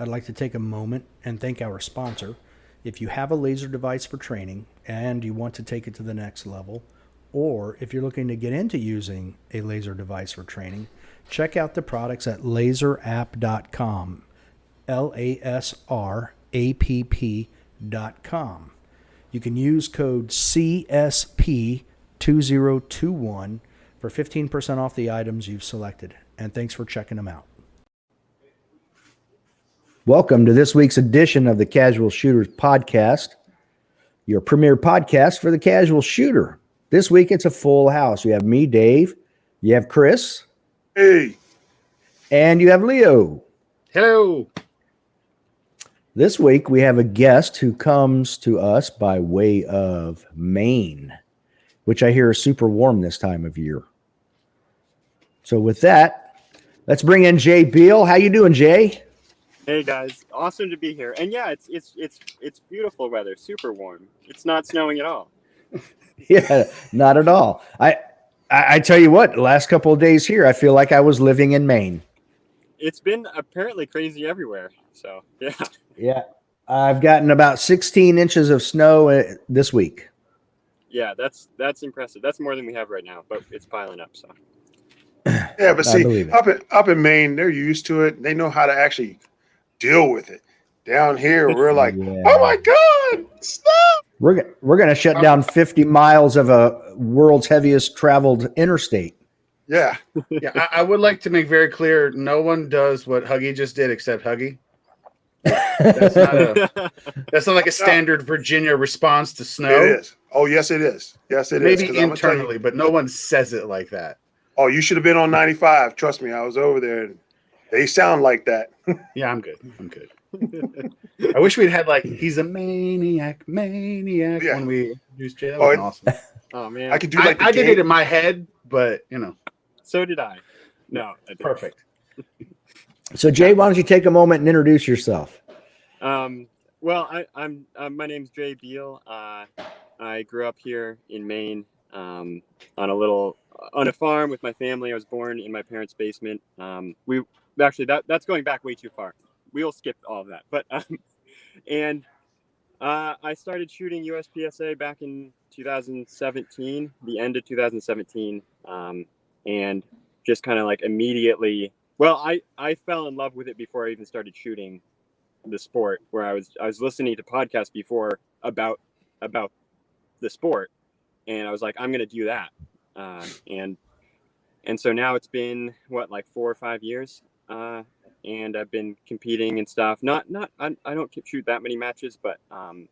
I'd like to take a moment and thank our sponsor. If you have a laser device for training and you want to take it to the next level, or if you're looking to get into using a laser device for training, check out the products at laserapp.com. LASRAPP.com. You can use code CSP2021 for 15% off the items you've selected. And thanks for checking them out. Welcome to this week's edition of the Casual Shooters Podcast, your premier podcast for the casual shooter. This week it's a full house. You have me, Dave. You have Chris. Hey. And you have Leo. Hello. This week we have a guest who comes to us by way of Maine, which I hear is super warm this time of year. So with that, let's bring in Jay Beal. How you doing, Jay? Hey guys, awesome to be here. And yeah, it's beautiful weather, super warm. It's not snowing at all. Yeah, not at all. I tell you what, the last couple of days here, I feel like I was living in Maine. It's been apparently crazy everywhere. So yeah. Yeah, I've gotten about 16 inches of snow this week. Yeah, that's impressive. That's more than we have right now, but it's piling up. So. Yeah, but see, up in Maine, they're used to it. They know how to actually deal with it. Down here, we're like, yeah. Oh my God, stop! We're going to shut down 50 miles of a world's heaviest traveled interstate. Yeah. Yeah, I would like to make very clear, no one does what Huggy just did except Huggy. That's not like a standard Virginia response to snow. It is. Oh, yes, it is. Yes, it is. Maybe internally, but no one says it like that. Oh, you should have been on 95. Trust me, I was over there. And they sound like that. Yeah, I'm good. I wish we'd had like, he's a maniac Yeah. when we used Jay. That was awesome. Oh man, I could do like I did it in my head, but you know. So did I. No, I didn't. Perfect. So Jay, why don't you take a moment and introduce yourself? Well, I'm my name's Jay Beal. I grew up here in Maine, on a farm with my family. I was born in my parents' basement. We actually that's going back way too far. We'll skip all of that. But I started shooting USPSA back in 2017, the end of 2017, and just kind of like immediately. Well, I fell in love with it before I even started shooting the sport. Where I was listening to podcasts before about the sport, and I was like, I'm gonna do that. And so now it's been like 4 or 5 years, and I've been competing and stuff. I don't shoot that many matches, but I'm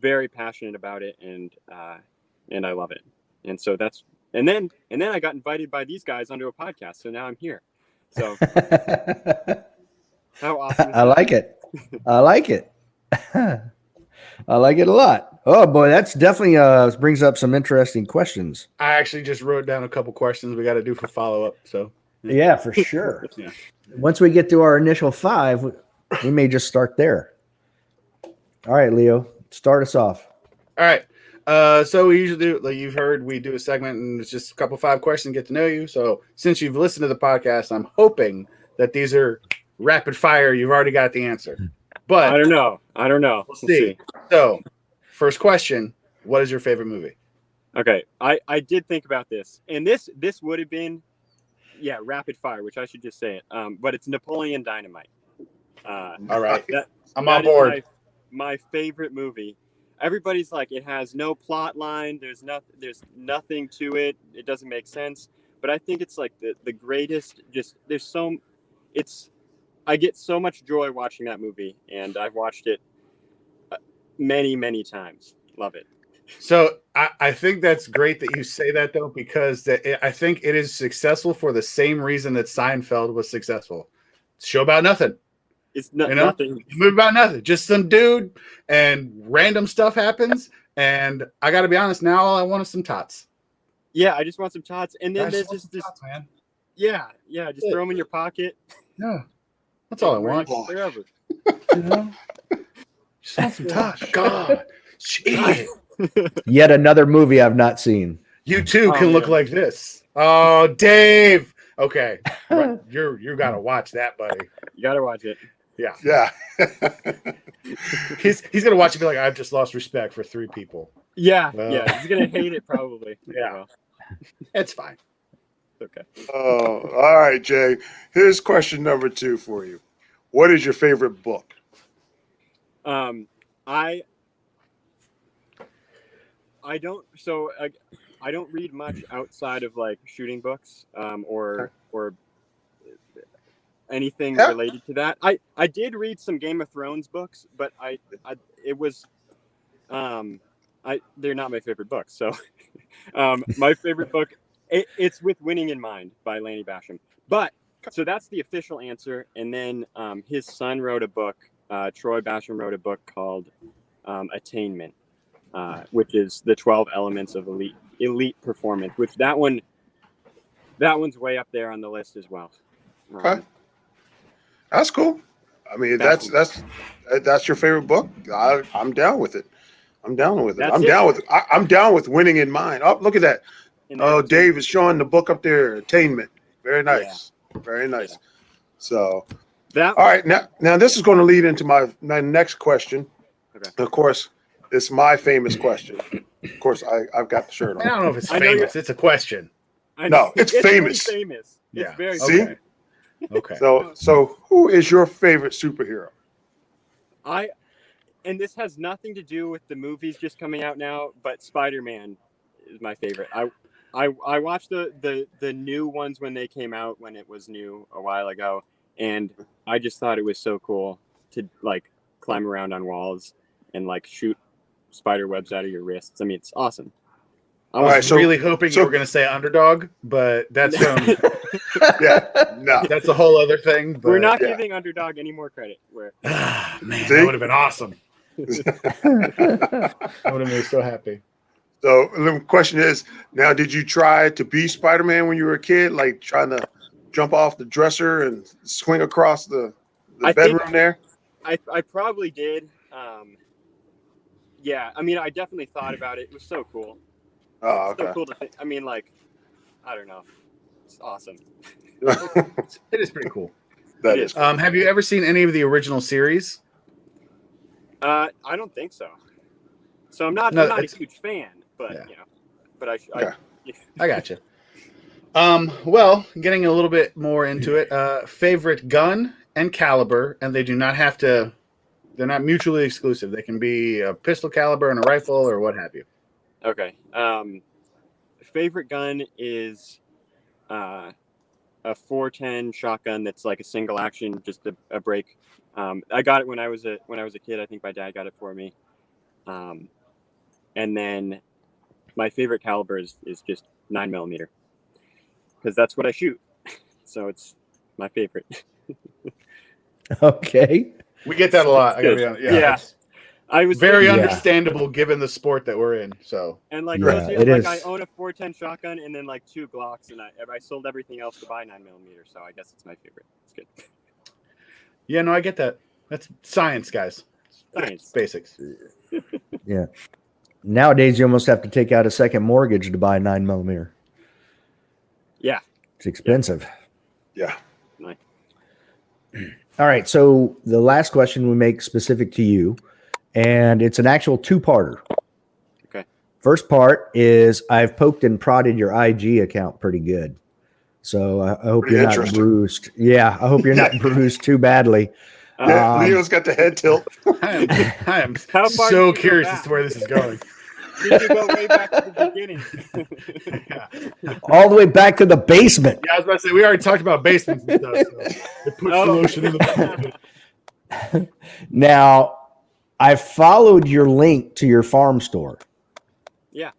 very passionate about it, and I love it. And so and then I got invited by these guys onto a podcast, so now I'm here. So how awesome! I like it. I like it. I like it a lot. Oh boy, that's definitely brings up some interesting questions. I actually just wrote down a couple questions we got to do for follow-up. So yeah, for sure. Yeah. Once we get to our initial 5, we may just start there. All right, Leo, start us off. All right. So we usually do, like you've heard, we do a segment and it's just a couple 5 questions, get to know you. So since you've listened to the podcast, I'm hoping that these are rapid fire. You've already got the answer. But I don't know. We'll see. So, first question: what is your favorite movie? Okay, I did think about this, and this would have been, rapid fire, which I should just say it. But it's Napoleon Dynamite. All right, I'm that on board. My favorite movie. Everybody's like, it has no plot line. There's nothing to it. It doesn't make sense. But I think it's like the greatest. I get so much joy watching that movie, and I've watched it many, many times. Love it. So I think that's great that you say that, though, because I think it is successful for the same reason that Seinfeld was successful. It's a show about nothing. It's nothing. It's a movie about nothing. Just some dude, and random stuff happens. And I got to be honest, now all I want is some tots. Yeah, I just want some tots. And then there's just this. Tots, man. Yeah, just throw them in your pocket. Yeah, that's all I want. Forever. You know? Just want some tots. God. Jeez. Yet another movie I've not seen. You too can look like this. Oh, Dave, Okay, right. You got to watch that, buddy. You got to watch it. Yeah, Yeah. he's gonna watch it and be like, I've just lost respect for 3 people. Yeah, Well. yeah. He's gonna hate it probably. Yeah. Well, It's fine. okay. Oh, all right, Jay. Here's question number 2 for you. What is your favorite book? I don't. So I don't read much outside of like shooting books, or anything Yeah. related to that. I did read some Game of Thrones books, but they're not my favorite books. So, my favorite book, it's With Winning in Mind by Lanny Basham. But so that's the official answer. And then his son wrote a book. Troy Basham wrote a book called Attainment, which is the 12 elements of elite performance. Which that one's way up there on the list as well. Okay. That's cool. I mean, that's your favorite book. I'm down with it. I'm down with it. I'm down with Winning in Mind. Oh, look at that. Oh, Dave is showing the book up there. Attainment. Very nice. Yeah. Very nice. Yeah. So, all right. Now this is going to lead into my next question. Okay. Of course, it's my famous question. Of course, I've got the shirt on. I don't know if it's famous. It's a question. No, it's famous. Famous. Yeah. It's very See? famous. Okay. So who is your favorite superhero? And this has nothing to do with the movies just coming out now, but Spider-Man is my favorite. I watched the new ones when they came out, when it was new a while ago, and I just thought it was so cool to like climb around on walls and like shoot spider webs out of your wrists. I mean, it's awesome. I was really hoping you were going to say Underdog, but that's that's a whole other thing. But, we're not giving Underdog any more credit. Man, that would have been awesome. I would have made me so happy. So the question is, now, did you try to be Spider-Man when you were a kid, like trying to jump off the dresser and swing across the bedroom there? I probably did. Yeah, I mean, I definitely thought about it. It was so cool. Oh, okay. So cool to think. I mean, like, I don't know. It's awesome. It is pretty cool. That is. Cool. Have you ever seen any of the original series? I don't think so. So I'm not a huge fan, but I got you. Well, getting a little bit more into it. Favorite gun and caliber, and they do not have to. They're not mutually exclusive. They can be a pistol caliber and a rifle or what have you. Okay. Favorite gun is a 410 shotgun that's like a single action, just a break. I got it when I was a kid. I think my dad got it for me. And then my favorite caliber is just 9mm, because that's what I shoot. So it's my favorite. Okay. We get that a lot. I gotta be honest. Yeah. I was very understandable given the sport that we're in. So and like I own a 410 shotgun and then like 2 Glocks, and I sold everything else to buy 9mm. So I guess it's my favorite. It's good. Yeah, no, I get that. That's science, guys. Science. Basics. Yeah. Nowadays, you almost have to take out a second mortgage to buy a 9mm. Yeah. It's expensive. Yeah. Nice. All right. So the last question we make specific to you, and it's an actual 2-parter. Okay. First part is, I've poked and prodded your IG account pretty good. So I hope you're not bruised. Yeah. I hope you're not bruised too badly. Leo's got the head tilt. I am so curious as to where this is going. Did you go way back to the beginning? All the way back to the basement. Yeah, I was about to say, we already talked about basements and stuff. So it puts the lotion in the basement. Now, I followed your link to your farm store. Yeah.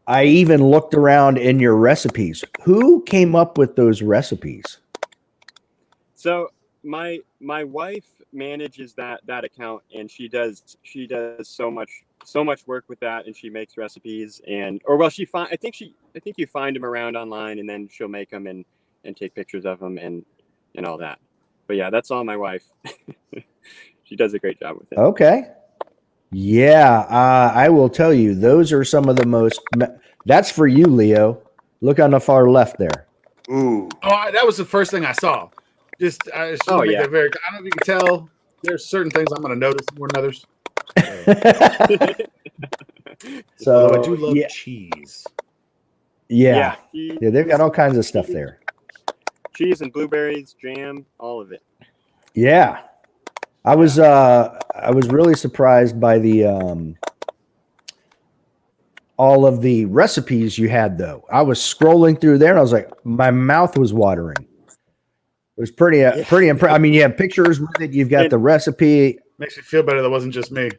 I even looked around in your recipes. Who came up with those recipes? So my wife manages that account, and she does so much work with that, and she makes recipes, I think you find them around online, and then she'll make them and take pictures of them and all that. But yeah, that's all my wife. She does a great job with it. Okay. Yeah, I will tell you, those are some of the most. That's for you, Leo. Look on the far left there. Ooh. That was the first thing I saw. I just want to make that very. I don't know if you can tell. There's certain things I'm going to notice more than others. So, although I do love cheese. Yeah. Cheese, Yeah, they've got all kinds of stuff there. cheese and blueberries, jam, all of it. Yeah. I was really surprised by the all of the recipes you had though. I was scrolling through there and I was like, my mouth was watering. It was pretty impressive. I mean, you have pictures with it. You've got the recipe. Makes me feel better that wasn't just me.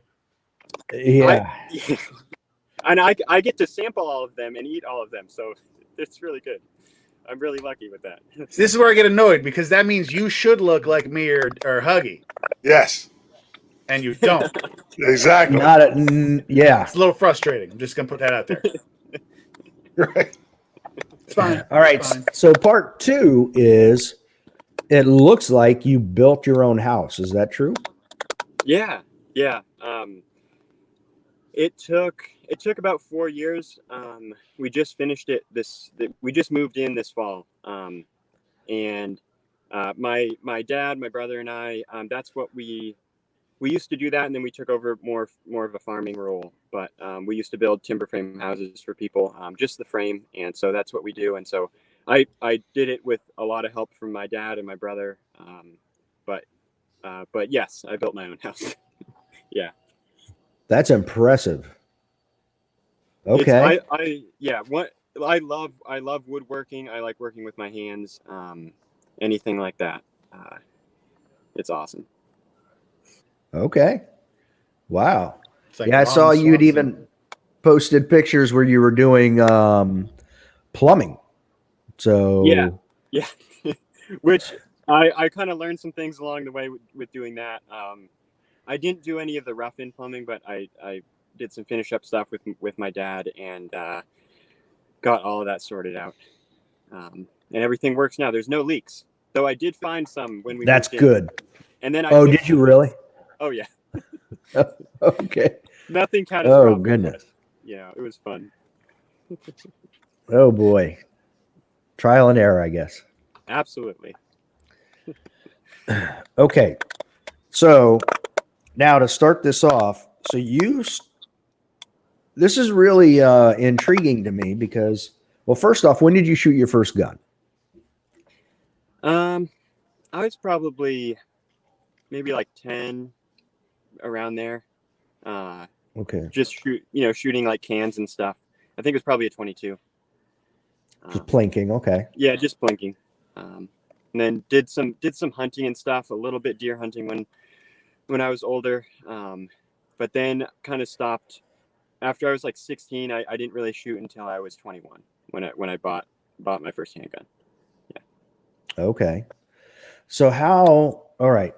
Yeah. And I get to sample all of them and eat all of them, so it's really good. I'm really lucky with that. This is where I get annoyed because that means you should look like me or Huggy, Yes. and you don't. Exactly. Yeah. It's a little frustrating. I'm just gonna put that out there. Right. It's fine. All right. It's fine. So part 2 is it looks like you built your own house. Is that true? Yeah. It took about 4 years. We just finished it. We just moved in this fall. And my dad, my brother, and I. That's what we used to do that, and then we took over more of a farming role. But we used to build timber frame houses for people, just the frame, and so that's what we do. And so I did it with a lot of help from my dad and my brother. But yes, I built my own house. Yeah. That's impressive. Okay. I love woodworking. I like working with my hands. Anything like that. It's awesome. Okay. Wow. It's like Yeah, I Ron saw you'd Swanson. even posted pictures where you were doing plumbing. So Yeah. Which I kind of learned some things along the way with doing that. I didn't do any of the rough-in plumbing, but I did some finish-up stuff with my dad and got all of that sorted out. And everything works now. There's no leaks, though. I did find some when we. That's moved in. good. And then Did you really? Oh yeah. Okay. Nothing catastrophic. Oh goodness. Yeah, it was fun. Oh boy. Trial and error, I guess. Absolutely. Okay. So now to start this off, this is really intriguing to me because, well, first off, when did you shoot your first gun? I was probably maybe like 10, around there. Okay. Just shooting like cans and stuff. I think it was probably a 22. Just plinking. Okay. Yeah, just blinking. And then did some hunting and stuff, a little bit deer hunting when I was older. But then kind of stopped after I was like 16. I didn't really shoot until I was 21 when I bought my first handgun. Yeah. Okay. So all right.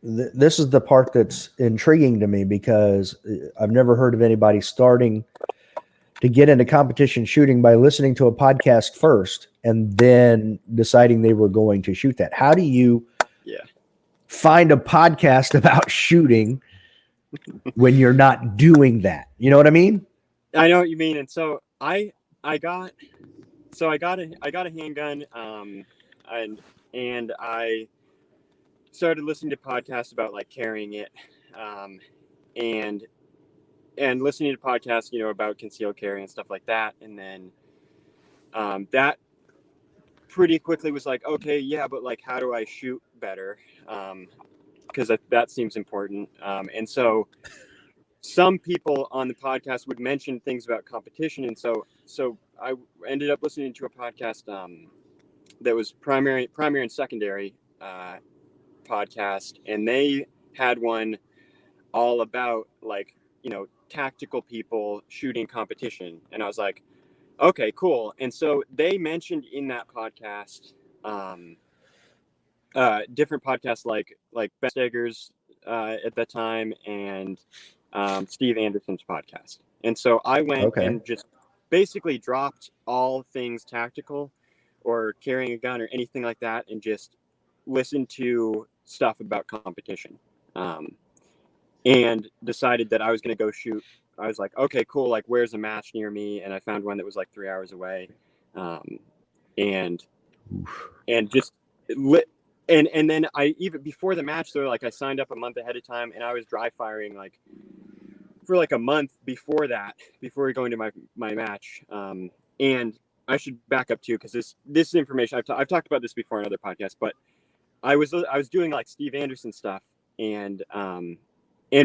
This is the part that's intriguing to me because I've never heard of anybody starting to get into competition shooting by listening to a podcast first and then deciding they were going to shoot that. How do you find a podcast about shooting when you're not doing that? You know what I mean? I know what you mean. And so I got a handgun, and I started listening to podcasts about like carrying it, and listening to podcasts, about concealed carry and stuff like that. And then that pretty quickly was like, okay, yeah, but like, how do I shoot better? Because that seems important. And so some people on the podcast would mention things about competition. And so I ended up listening to a podcast that was primary and secondary podcast. And they had one all about like, tactical people shooting competition. And I was like, okay, cool. And so they mentioned in that podcast different podcasts like Ben Steger's at that time and Steve Anderson's podcast. And so I went and just basically dropped all things tactical or carrying a gun or anything like that and just listened to stuff about competition. And decided that I was going to go shoot. I was like, okay, cool. Like, where's a match near me? And I found one that was like 3 hours away. and just lit. And then I, even before the match, so like I signed up a month ahead of time, and I was dry firing like for like a month before that, before going to my match. And I should back up too, because this information I've talked about this before in other podcasts, but I was doing like Steve Anderson stuff, and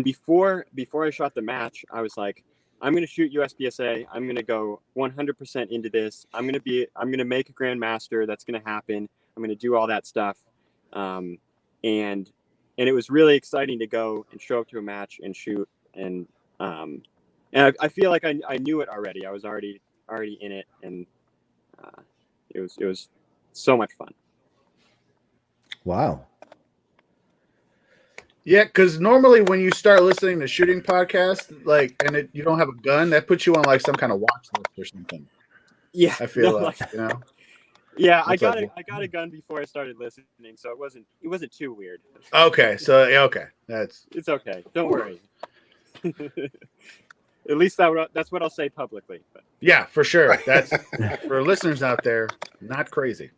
before I shot the match, I was like, I'm going to shoot USPSA. I'm going to go 100% into this. I'm going to make a grandmaster. That's going to happen. I'm going to do all that stuff. And it was really exciting to go and show up to a match and shoot. And I feel like I knew it already. I was already in it, and it was so much fun. Wow. Yeah, because normally when you start listening to shooting podcasts, like, and you don't have a gun, that puts you on like some kind of watch list or something. Yeah, I feel like, you know. Yeah, I It's got like- a gun before I started listening, so it wasn't too weird. Okay, so yeah, okay, It's okay. Don't worry. At least that's what I'll say publicly. But yeah, for sure. That's for listeners out there, not crazy.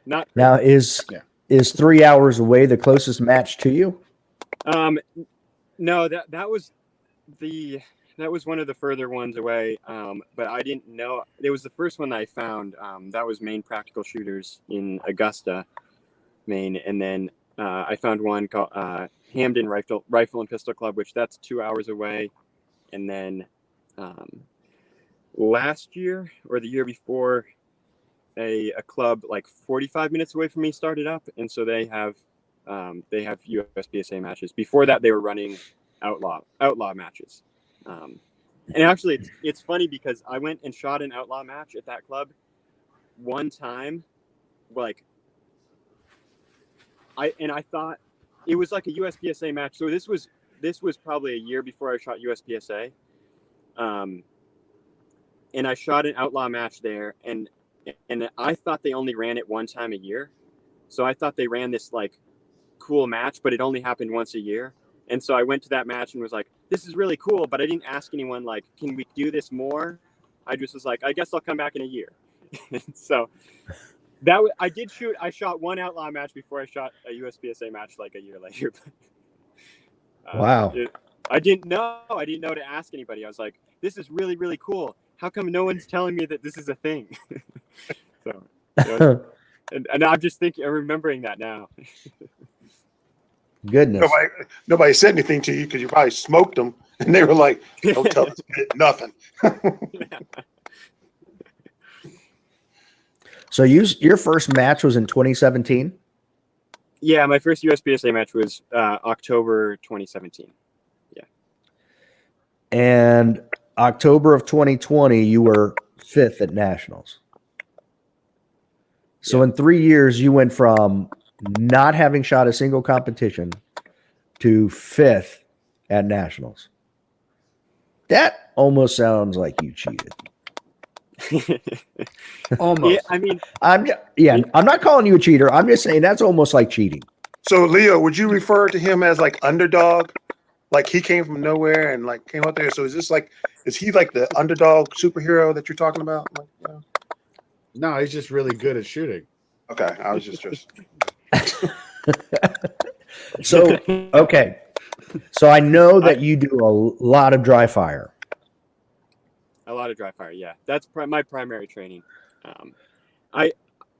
not Now is 3 hours away the closest match to you? No, that was one of the further ones away. But I didn't know it was the first one that I found. That was Maine Practical Shooters in Augusta, Maine, and then I found one called Hamden Rifle and Pistol Club, which that's 2 hours away, and then last year or the year before, a club like 45 minutes away from me started up, and so they have USPSA matches. Before that, they were running outlaw matches. And actually, it's funny because I went and shot an outlaw match at that club one time, like I thought it was like a USPSA match. So this was probably a year before I shot USPSA, and I shot an outlaw match there, and I thought they only ran it one time a year, so I thought they ran this like cool match, but it only happened once a year. And so I went to that match and was like, this is really cool, but I didn't ask anyone like, can we do this more? I just was like, I guess I'll come back in a year. So I shot one outlaw match before I shot a USPSA match like a year later. Wow. I didn't know to ask anybody. I was like, this is really, really cool. How come no one's telling me that this is a thing? So, and I'm just remembering that now. Goodness. Nobody said anything to you because you probably smoked them, and they were like, "Don't tell us nothing." So your first match was in 2017? Yeah, my first USPSA match was October 2017. Yeah. And October of 2020, you were 5th at nationals. So in 3 years, you went from not having shot a single competition to 5th at nationals. That almost sounds like you cheated. Almost. Yeah, I mean, I'm not calling you a cheater. I'm just saying that's almost like cheating. So, Leo, would you refer to him as like underdog? Like he came from nowhere and like came up there. So is he like the underdog superhero that you're talking about? Like, you know? No, he's just really good at shooting. Okay, I was just. So, okay. So I know that you do a lot of dry fire. a lot of dry fire. Yeah, that's my primary training.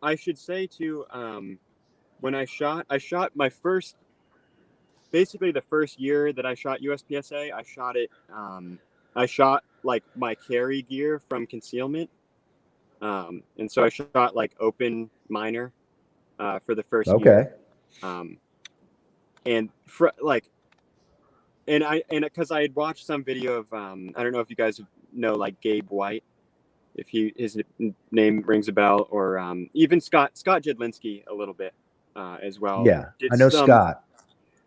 I should say too, when I shot my first, basically the first year that I shot USPSA, I shot like my carry gear from concealment. And so I shot like open minor for the first year. And because I had watched some video of I don't know if you guys know like Gabe White, if his name rings a bell, or even Scott Jedlinski a little bit as well. Yeah, I know Scott.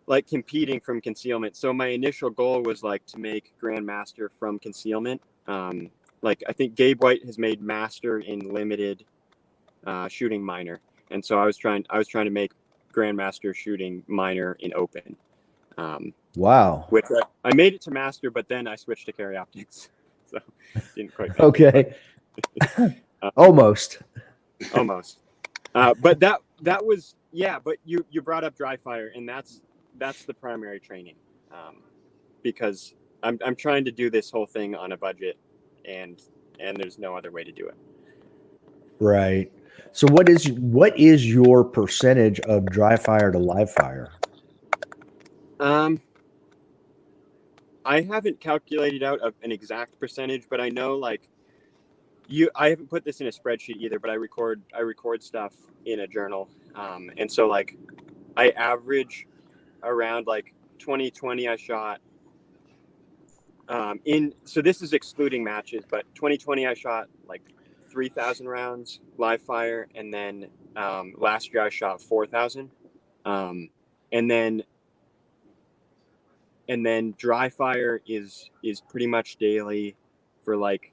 Like competing from concealment. So my initial goal was like to make Grandmaster from concealment. Like I think Gabe White has made Master in limited shooting minor, and so I was trying to make Grandmaster shooting minor in open. Wow. Which I made it to Master, but then I switched to carry optics, so didn't quite. Okay. Almost. Almost. But that was, yeah, but you brought up dry fire, and that's the primary training, because I'm trying to do this whole thing on a budget, and there's no other way to do it. Right. So what is your percentage of dry fire to live fire? I haven't calculated out an exact percentage, but I know like I haven't put this in a spreadsheet either, but I record stuff in a journal. And so like I average around like 2020 I shot so this is excluding matches, but 2020 I shot like 3,000 rounds live fire, and then last year I shot 4,000. And then dry fire is pretty much daily for like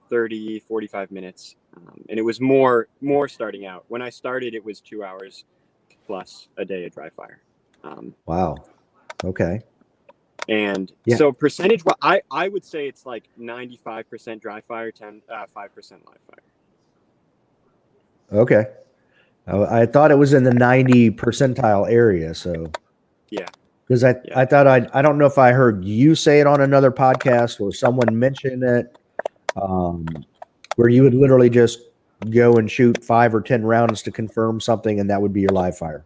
30, 45 minutes. And it was more starting out. When I started, it was 2 hours plus a day of dry fire. Wow. Okay. And Yeah. so percentage, I would say it's like 95% dry fire, 5% live fire. Okay. I thought it was in the 90 percentile area. So Yeah. because I thought I don't know if I heard you say it on another podcast or someone mention it, where you would literally just go and shoot 5 or 10 rounds to confirm something, and that would be your live fire.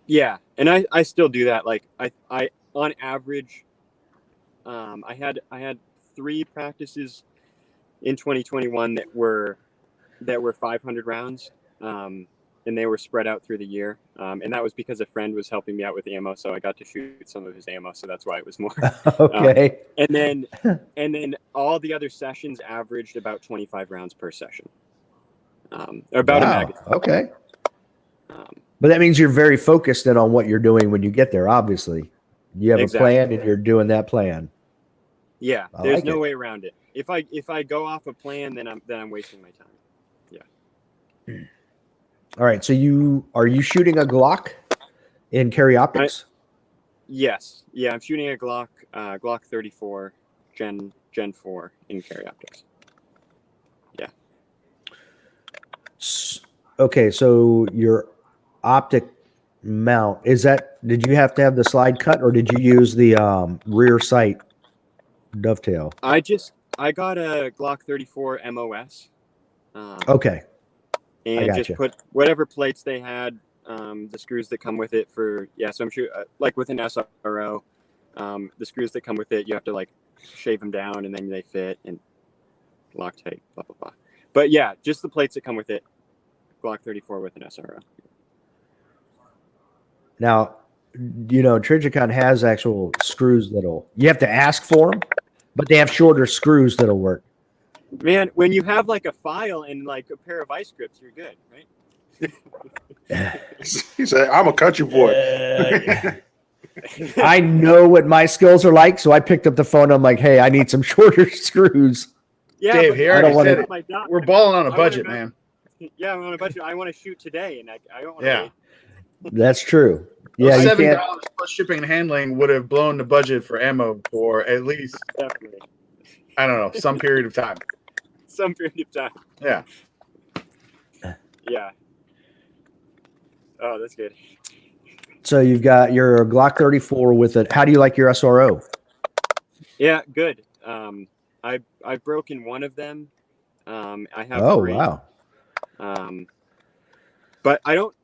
Yeah, and I still do that. Like I on average, I had 3 practices in 2021 that were 500 rounds, and they were spread out through the year. And that was because a friend was helping me out with ammo, so I got to shoot some of his ammo, so that's why it was more. Okay. And then all the other sessions averaged about 25 rounds per session. About a magazine. Okay. But that means you're very focused in on what you're doing when you get there. Obviously, you have Exactly. a plan, and you're doing that plan. Yeah, I there's like no it. way around it. If I go off a plan, then I'm wasting my time. Yeah. All right. So are you shooting a Glock in carry optics? Yes. Yeah, I'm shooting a Glock 34 Gen 4 in carry optics. Yeah. Okay. So your optic mount, did you have to have the slide cut, or did you use the rear sight dovetail? I got a Glock 34 MOS. Okay. And just gotcha. put whatever plates they had, the screws that come with it so I'm sure like with an SRO, the screws that come with it, you have to like shave them down and then they fit and Loctite, blah blah blah. But yeah, just the plates that come with it. Glock 34 with an SRO. Now, Trijicon has actual screws you have to ask for them, but they have shorter screws that'll work. Man, when you have like a file and like a pair of ice grips, you're good, right? He said, "I'm a country boy." I know what my skills are like, so I picked up the phone. I'm like, "Hey, I need some shorter screws." Yeah, Dave, he already said it. We're balling on a budget, man. Yeah, we're on a budget. I want to shoot today, and I don't want to wait. That's true. Yeah, Those $7 plus shipping and handling would have blown the budget for ammo for at least, definitely, I don't know, some period of time. Some period of time. Yeah. Yeah. Oh, that's good. So you've got your Glock 34 with it. How do you like your SRO? Yeah, good. I've broken one of them. I have 3. Wow. But I don't.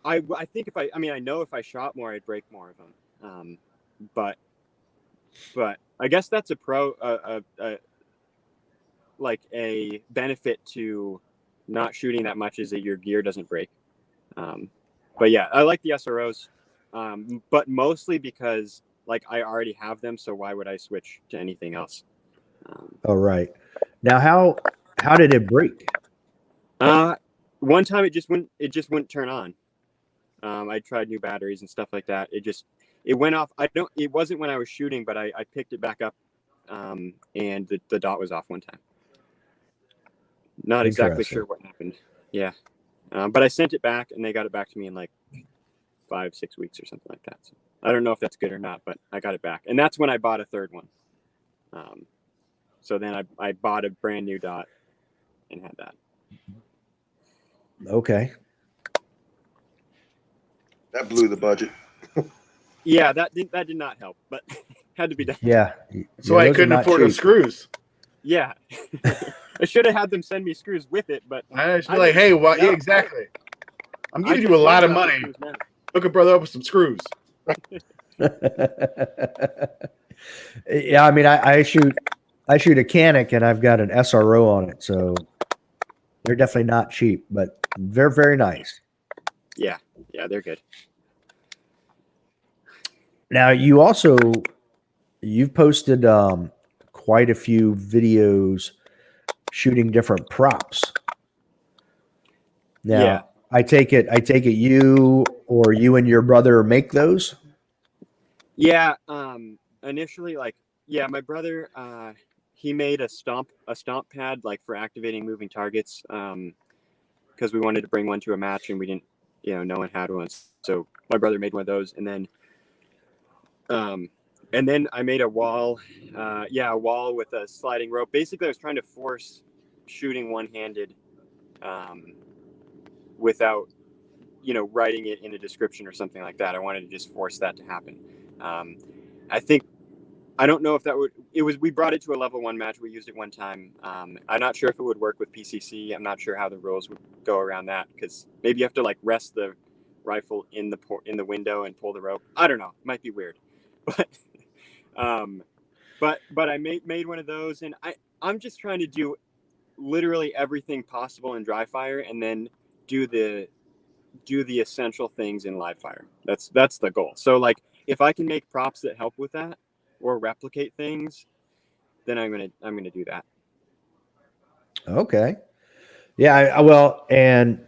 I think I know if I shot more, I'd break more of them. But I guess that's like a benefit to not shooting that much is that your gear doesn't break. But yeah, I like the SROs, but mostly because like I already have them, so why would I switch to anything else? All right. Now, how did it break? One time it just wouldn't turn on. I tried new batteries and stuff like that. It went off. It wasn't when I was shooting, but I picked it back up, and the dot was off one time. Not exactly sure what happened. Yeah. But I sent it back and they got it back to me in like 5-6 weeks or something like that. So I don't know if that's good or not, but I got it back. And that's when I bought a third one. So then I bought a brand new dot and had that. Okay. That blew the budget. Yeah, that did not help, but had to be done. Yeah. So I those are couldn't not afford the cheap. screws. Yeah. I should have had them send me screws with it, but I should be like, hey, what? No. Yeah, exactly. I'm I giving you just a lot of worry about money. the screws now. Hook a brother up with some screws. Yeah, I mean, I shoot a Canic and I've got an SRO on it, so they're definitely not cheap, but they're very nice. Yeah, they're good. Now you've posted quite a few videos shooting different props. Now, Yeah. I take it you or you and your brother make those? Yeah, initially, like, yeah, my brother, he made a stomp pad, like, for activating moving targets, because we wanted to bring one to a match and we didn't, no one had one, so my brother made one of those, and then I made a wall, a wall with a sliding rope. Basically, I was trying to force shooting one-handed, without, writing it in a description or something like that. I wanted to just force that to happen. I don't know if we brought it to a level 1 match. We used it one time. I'm not sure if it would work with PCC. I'm not sure how the rules would go around that, because maybe you have to like rest the rifle in the window and pull the rope. I don't know. It might be weird, but I made one of those, and I'm just trying to do literally everything possible in dry fire, and then do the essential things in live fire. That's the goal. So like, if I can make props that help with that or replicate things, then I'm gonna do that. Okay. Yeah, well, and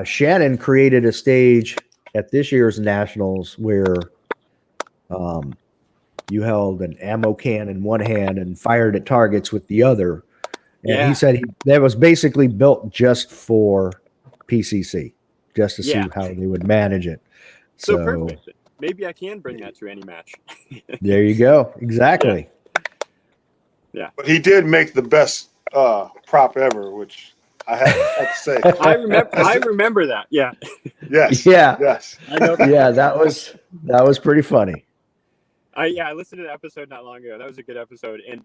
Shannon created a stage at this year's nationals where you held an ammo can in one hand and fired at targets with the other. And Yeah. he said that was basically built just for PCC, just to see how they would manage it. So perfect. Maybe I can bring that to any match. There you go. Exactly. Yeah. But he did make the best prop ever, which I have to say. I remember that. Yeah. Yes. Yeah. Yes. I know that. Yeah, that was pretty funny. I listened to the episode not long ago. That was a good episode, and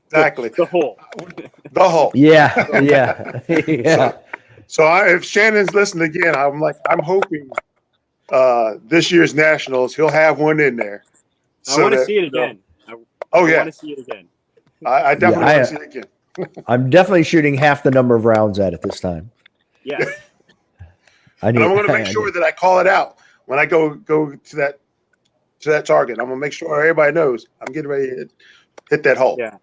Exactly. the whole. The whole. Yeah. Yeah. Yeah. So if Shannon's listening again, I'm hoping this year's nationals he'll have one in there. I want to see it again. I want to see it again. I definitely want to see it again. I'm definitely shooting half the number of rounds at it this time. Yeah. I'm going to make sure that I call it out when I go to that target. I'm going to make sure everybody knows I'm getting ready to hit that hole. Yeah.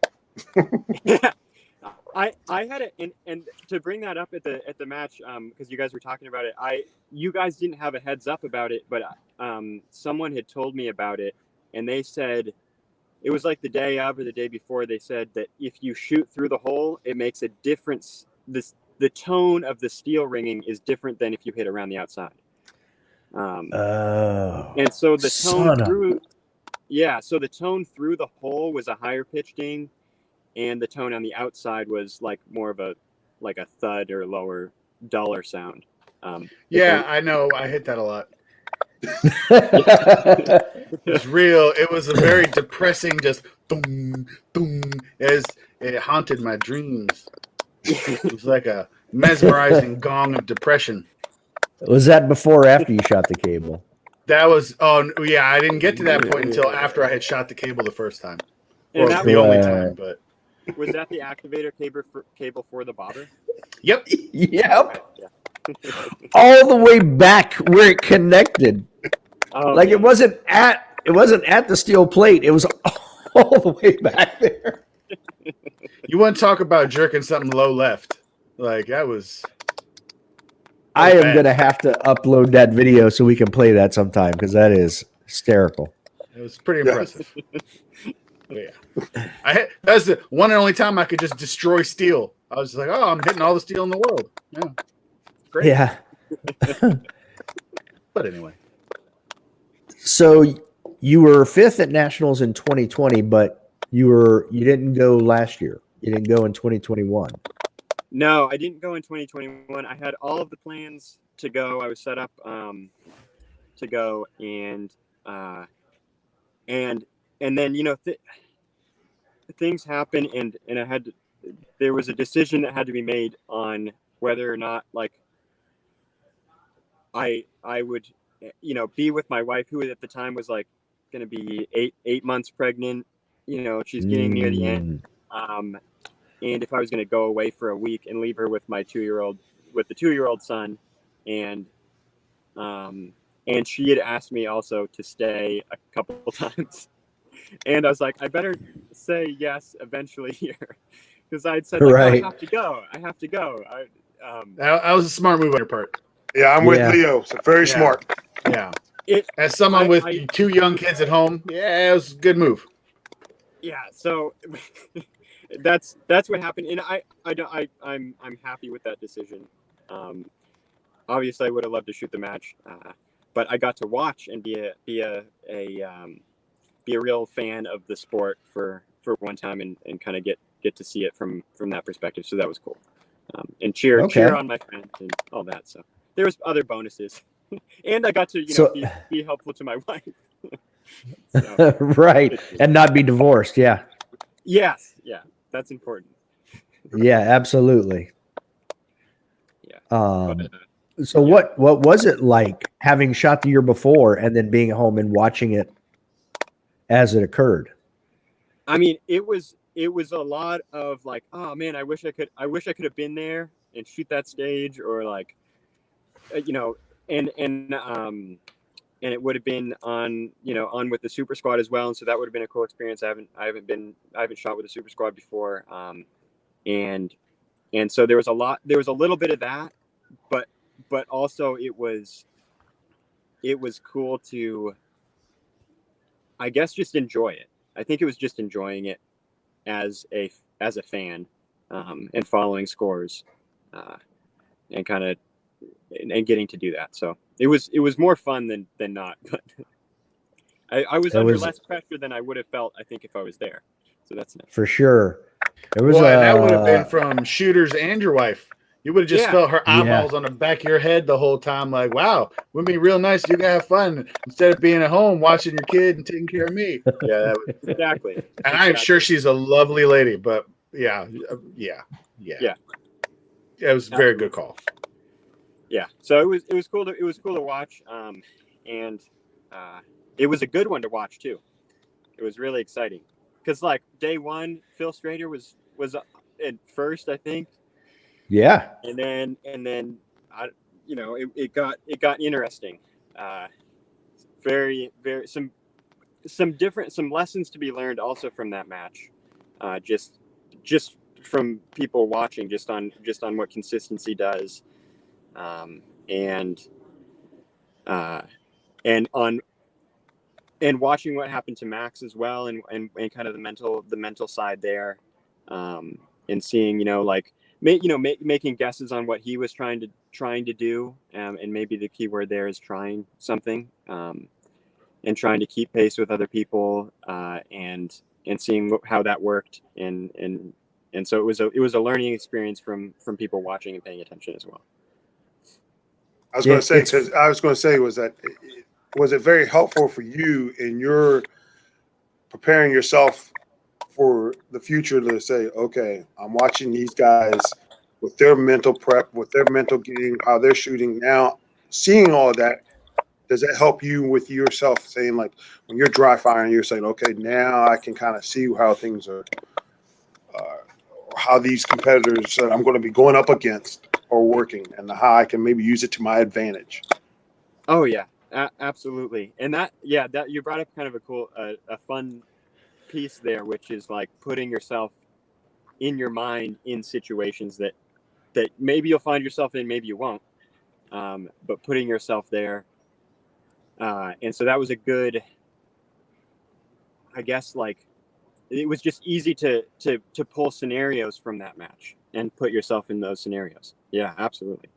I had it, and to bring that up at the match, because you guys were talking about it. You guys didn't have a heads up about it, but someone had told me about it, and they said it was like the day of or the day before. They said that if you shoot through the hole, it makes a difference. The tone of the steel ringing is different than if you hit around the outside. And so the tone through the hole was a higher pitch ding, and the tone on the outside was like more of a thud or lower, duller sound. I know. I hit that a lot. It's real. It was a very depressing, just boom, boom. It haunted my dreams. It was like a mesmerizing gong of depression. Was that before or after you shot the cable? That was, I didn't get to that point until after I had shot the cable the first time. And Or that the was, only time, but. Was that the activator cable for the bobber? Yep. Yep. Yeah. All the way back where it connected. Oh, it wasn't at the steel plate. It was all the way back there. You want to talk about jerking something low left? Like that was. I am going to have to upload that video so we can play that sometime because that is hysterical. It was pretty impressive. Yeah. That's the one and only time I could just destroy steel. I was like, I'm hitting all the steel in the world. Yeah. Great. Yeah. But anyway. So you were 5th at Nationals in 2020, but you didn't go last year. You didn't go in 2021. No, I didn't go in 2021. I had all of the plans to go. I was set up to go, uh, and then things happen, and I had to, there was a decision that had to be made on whether or not like I would be with my wife, who at the time was like going to be eight months pregnant. She's getting near the end. And if I was going to go away for a week and leave her with my 2-year-old, with the 2-year-old son, and she had asked me also to stay a couple times, and I was like, I better say yes eventually here, because I'd said like, Right. oh, I have to go. That was a smart move on your part. Yeah, I'm with Leo. So very smart. Yeah. As someone with 2 young kids at home, yeah, it was a good move. Yeah. So that's what happened, and I'm happy with that decision. Obviously, I would have loved to shoot the match, but I got to watch and be a real fan of the sport for one time, and kind of get to see it from that perspective. So that was cool, and cheer on my friends and all that. So there was other bonuses, and I got to be helpful to my wife. So, right, and not be divorced. Yeah. Yes. Yeah, that's important. Yeah, absolutely. Yeah. So what was it like having shot the year before and then being at home and watching it as it occurred? I mean, it was a lot of like, oh man, I wish I could have been there and shoot that stage, or like, and it would have been on with the super squad as well, and so that would have been a cool experience. I haven't shot with a super squad before, and so there was a little bit of that, but also it was cool to, I guess, just enjoy it. I think it was just enjoying it as a fan, and following scores, and kind of and getting to do that. So it was more fun than not. But I was under less pressure than I would have felt, I think, if I was there. So that's nice. For sure. There was that would have been from shooters and your wife. You would have just felt her eyeballs on the back of your head the whole time, like, wow, would be real nice. You can have fun instead of being at home watching your kid and taking care of me. Yeah, exactly. And I'm sure she's a lovely lady, but yeah. It was a very good call. Yeah, so it was cool to watch, and it was a good one to watch too. It was really exciting because like day one, Phil Strader was at first, I think. Yeah. And then it got interesting. Very some lessons to be learned also from that match. Just from people watching, just on what consistency does, and watching what happened to Max as well, and kind of the mental side there, and seeing making guesses on what he was trying to do, and maybe the key word there is trying something, and trying to keep pace with other people, and seeing how that worked, and so it was a learning experience from people watching and paying attention as well. I was going to say was it very helpful for you in your preparing yourself for the future to say, okay, I'm watching these guys with their mental prep, with their mental game, how they're shooting now, seeing all that, does that help you with yourself saying, like, when you're dry firing, you're saying, okay, now I can kind of see how things are, how these competitors that I'm going to be going up against are working, and how I can maybe use it to my advantage. Oh yeah, absolutely. And that you brought up kind of a cool, a fun piece there, which is like putting yourself in your mind in situations that maybe you'll find yourself in, maybe you won't, but putting yourself there, and so that was a good, I guess, like, it was just easy to pull scenarios from that match and put yourself in those scenarios. Yeah, absolutely.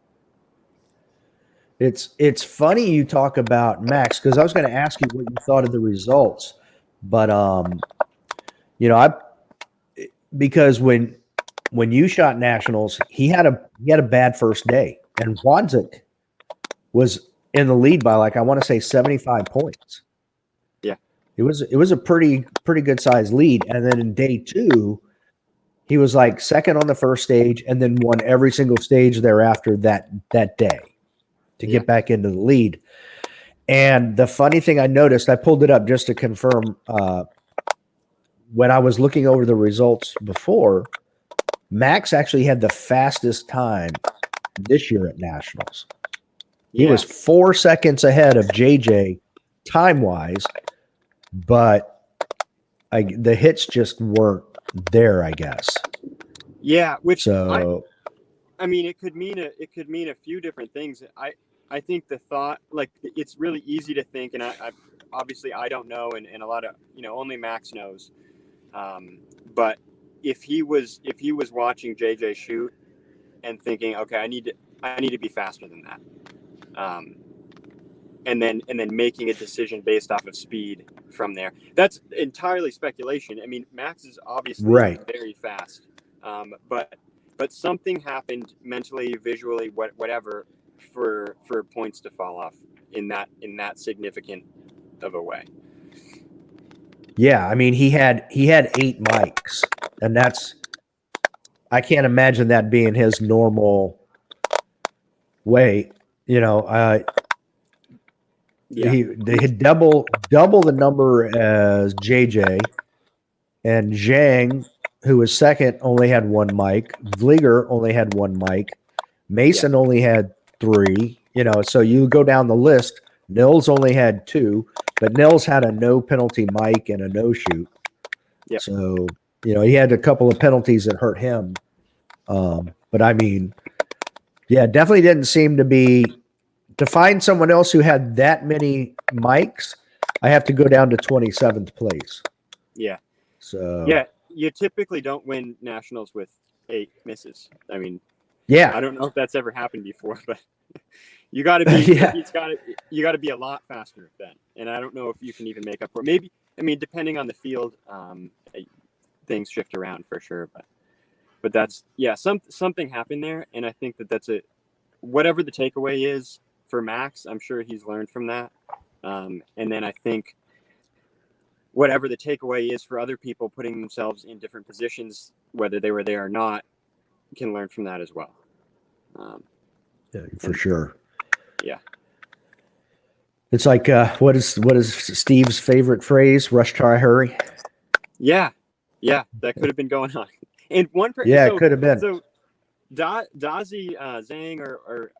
It's funny you talk about Max, because I was going to ask you what you thought of the results, but You know, because when you shot nationals, he had a bad first day, and Wadzik was in the lead by like I want to say 75 points. Yeah. It was a pretty good sized lead, and then in day 2, he was like second on the first stage, and then won every single stage thereafter that day to get back into the lead. And the funny thing I noticed, I pulled it up just to confirm when I was looking over the results before, Max actually had the fastest time this year at Nationals. He was 4 seconds ahead of JJ time-wise, but the hits just weren't there, I guess. Yeah, which so I mean, it could mean a few different things. I think the thought, like, it's really easy to think, and I obviously I don't know, and a lot of only Max knows. But if he was watching JJ shoot and thinking, okay, I need to be faster than that, and then making a decision based off of speed from there. That's entirely speculation. I mean, Max is obviously very fast, but something happened mentally, visually, whatever, for points to fall off in that significant of a way. Yeah, I mean he had 8 mics, and I can't imagine that being his normal way. He had double the number as JJ, and Zhang, who was second, only had 1 mic. Vlieger only had 1 mic. Mason only had 3. So you go down the list. Nils only had 2, but Nils had a no penalty mic and a no shoot. Yep. So he had a couple of penalties that hurt him. But I mean, yeah, definitely didn't seem to find someone else who had that many mics. I have to go down to 27th place. Yeah. So yeah, you typically don't win nationals with 8 misses. I mean, yeah, I don't know if that's ever happened before, but you got to be you got to be a lot faster then. And I don't know if you can even make up for it. Maybe, I mean, depending on the field, things shift around for sure, but that's something happened there, and I think that's whatever the takeaway is for Max, I'm sure he's learned from that. And then I think whatever the takeaway is for other people putting themselves in different positions, whether they were there or not, can learn from that as well. For sure. Yeah. It's like what is Steve's favorite phrase? Rush, try, hurry. Yeah, that could have been going on. And one person, it could have been. So Dazi Zhang, or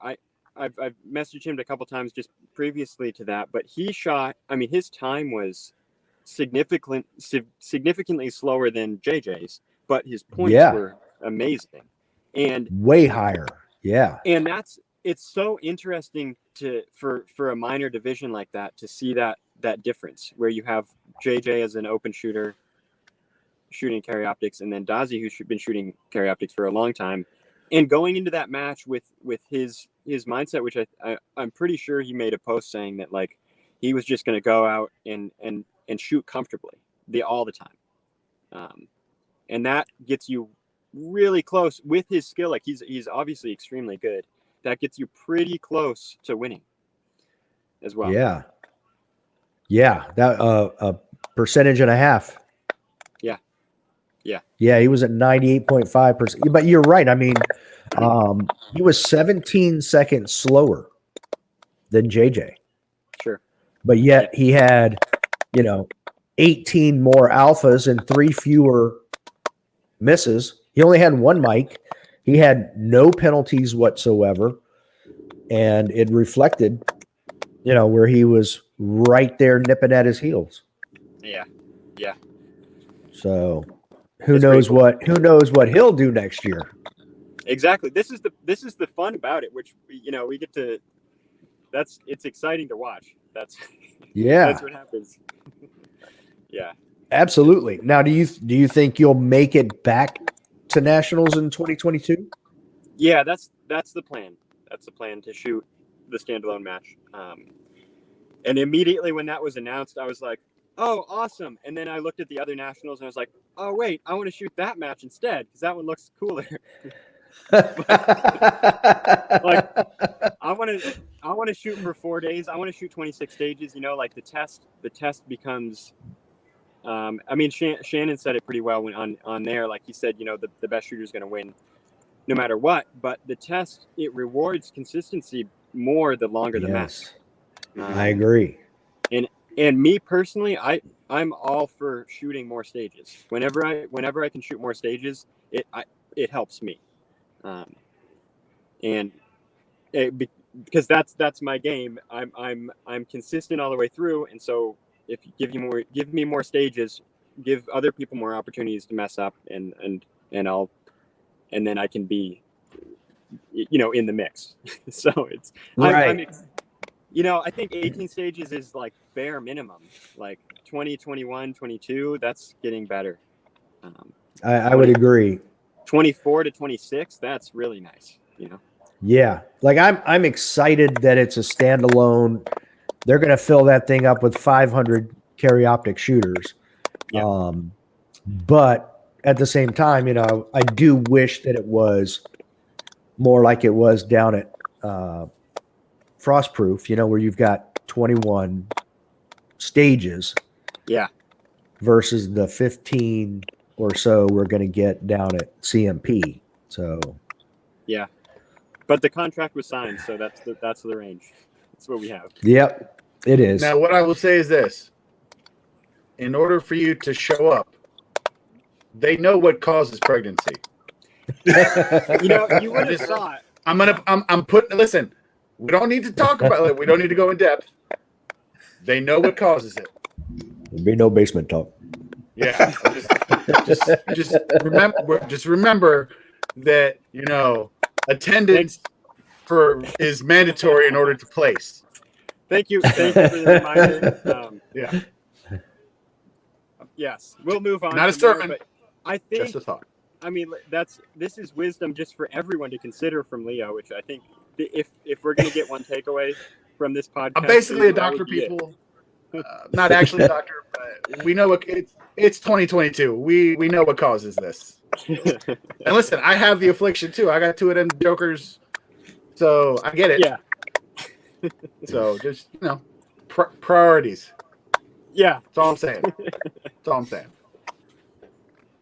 I've messaged him a couple times just previously to that, but he shot. I mean, his time was significantly slower than JJ's, but his points were amazing and way higher. Yeah, and it's so interesting for a minor division like that to see that difference where you have JJ as an open shooter shooting carry optics, and then Dazi, who's been shooting carry optics for a long time, and going into that match with his mindset, which I'm pretty sure he made a post saying that like he was just going to go out and shoot comfortably all the time, and that gets you really close with his skill. Like he's obviously extremely good. That gets you pretty close to winning as well. Yeah, that a percentage and a half. Yeah, he was at 98.5%. But you're right. I mean, he was 17 seconds slower than JJ. Sure. But yet he had, 18 more alphas and 3 fewer misses. He only had 1 mic. He had no penalties whatsoever. And it reflected, where he was right there nipping at his heels. Yeah. So who knows what he'll do next year. Exactly. This is the fun about it, which we get to. It's exciting to watch. That's what happens. Yeah. Absolutely. Now, do you think you'll make it back to nationals in 2022? Yeah, that's the plan. That's the plan, to shoot the standalone match. And immediately when that was announced, I was like, oh, awesome. And then I looked at the other nationals and I was like, oh, wait, I want to shoot that match instead because that one looks cooler. Like, I want to shoot for 4 days. I want to shoot 26 stages. You know, like the test becomes. I mean, Shannon said it pretty well when on there. Like he said, you know, the best shooter is going to win no matter what. But the test, it rewards consistency more the longer the match. I agree. And me personally, I'm all for shooting more stages. Whenever I can shoot more stages, it helps me. And because that's my game. I'm consistent all the way through, and so if you give me more stages, give other people more opportunities to mess up, and then I can be, you know, in the mix. So it's Right. you know, I think 18 stages is like bare minimum. Like 20, 21, 22, that's getting better. I would agree. 24 to 26, that's really nice, you know. Yeah. Like I'm excited that it's a standalone. They're going to fill that thing up with 500 carry optic shooters. Yeah. But at the same time, you know, I do wish that it was more like it was down at Frostproof, you know, where you've got 21 stages. Yeah. Versus the 15 or so we're going to get down at CMP. So yeah, but the contract was signed, so that's the range. That's what we have. Yep, it is. Now, what I will say is this: in order for you to show up, they know what causes pregnancy. You know, you would have saw it. I'm putting. Listen, we don't need to talk about it. We don't need to go in depth. They know what causes it. There'll be no basement talk. Yeah, just remember that, you know, attendance is mandatory in order to place. Thank you for the reminder. Yeah. Yes, we'll move on. Not a sermon, but I think just a thought. I mean, this is wisdom just for everyone to consider from Leo, which I think if we're going to get one takeaway from this podcast, I'm basically a doctor, people. Not actually a doctor, but we know it's 2022. We know what causes this. And listen, I have the affliction too. I got two of them jokers, so I get it. Yeah. So just, you know, priorities. Yeah. That's all I'm saying. That's all I'm saying.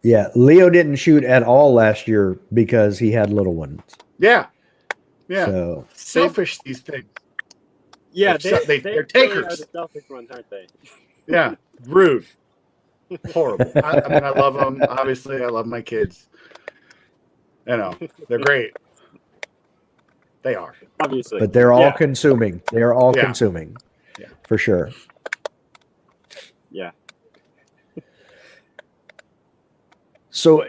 Yeah, Leo didn't shoot at all last year because he had little ones. Yeah. Yeah. So selfish, these pigs. Yeah, they're really takers. are the selfish ones, aren't they? Yeah, rude, horrible. I mean, I love them. Obviously, I love my kids. You know, they're great. They are, obviously, but they're all consuming. They are all consuming, for sure. Yeah. So,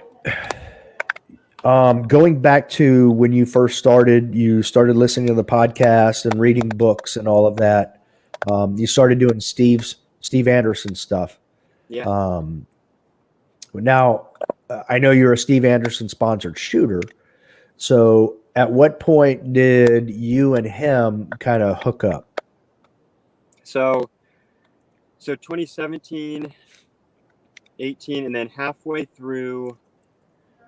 going back to when you first started, you started listening to the podcast and reading books and all of that. You started doing Steve Anderson stuff. Yeah. Now, I know you're a Steve Anderson sponsored shooter. So, at what point did you and him kind of hook up? So 2017, 18, and then halfway through,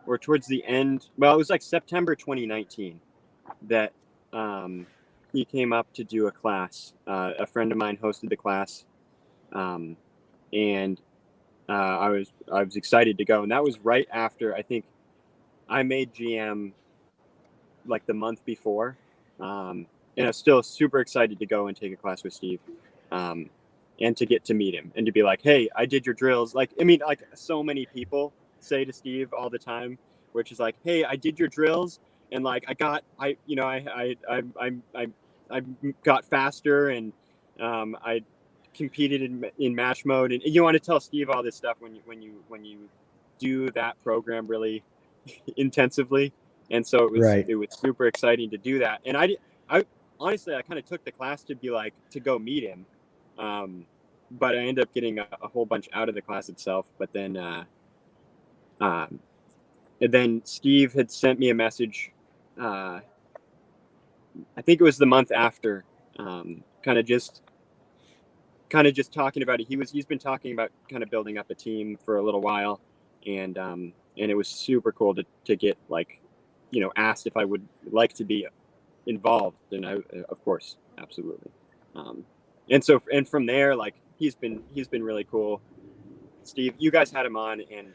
or towards the end, well, it was like September 2019 that he came up to do a class. A friend of mine hosted the class, and I was excited to go. And that was right after, I think I made GM like the month before, and I was still super excited to go and take a class with Steve. And to get to meet him and to be like, hey, I did your drills. Like, I mean, like so many people say to Steve all the time, which is like, hey, I did your drills. And like, I got faster and I competed in match mode. And you want to tell Steve all this stuff when you do that program really intensively. And so it was super exciting to do that. And I honestly, I kind of took the class to be like, to go meet him. But I ended up getting a whole bunch out of the class itself. But then, and then Steve had sent me a message. I think it was the month after, kind of just kind of just talking about it. He's been talking about kind of building up a team for a little while, and it was super cool to get like, asked if I would like to be involved, and I, of course, absolutely. And from there, like he's been really cool. Steve, you guys had him on, and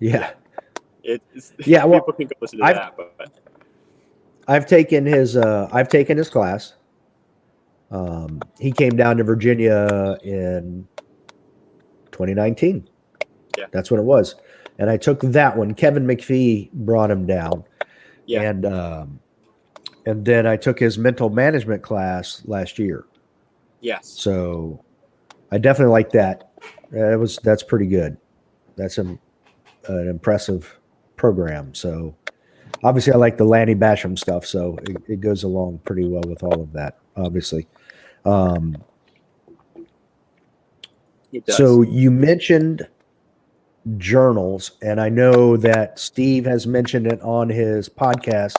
Yeah. it's Yeah. Well, people can go listen to I've that, but I've taken his class. He came down to Virginia in 2019. Yeah. That's what it was. And I took that one. Kevin McPhee brought him down. yeah, And then I took his mental management class last year. yes, So I definitely like that. That's pretty good. That's an impressive program. So obviously I like the Lanny Basham stuff. So it goes along pretty well with all of that, obviously. it does. So you mentioned journals, and I know that Steve has mentioned it on his podcast,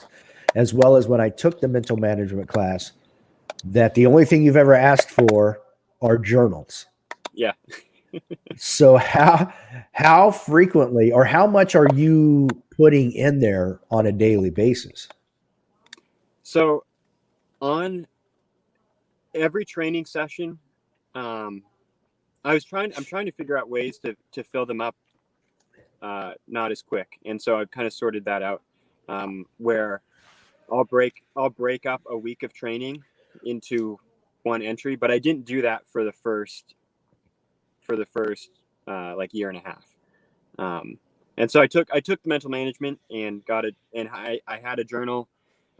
as well as when I took the mental management class, that the only thing you've ever asked for are journals. Yeah. So how frequently or how much are you putting in there on a daily basis? So on every training session, I'm trying to figure out ways to fill them up, not as quick. And so I've kind of sorted that out, where I'll break up a week of training into one entry, but I didn't do that for the first like year and a half. And so I took the mental management and got it, and I had a journal.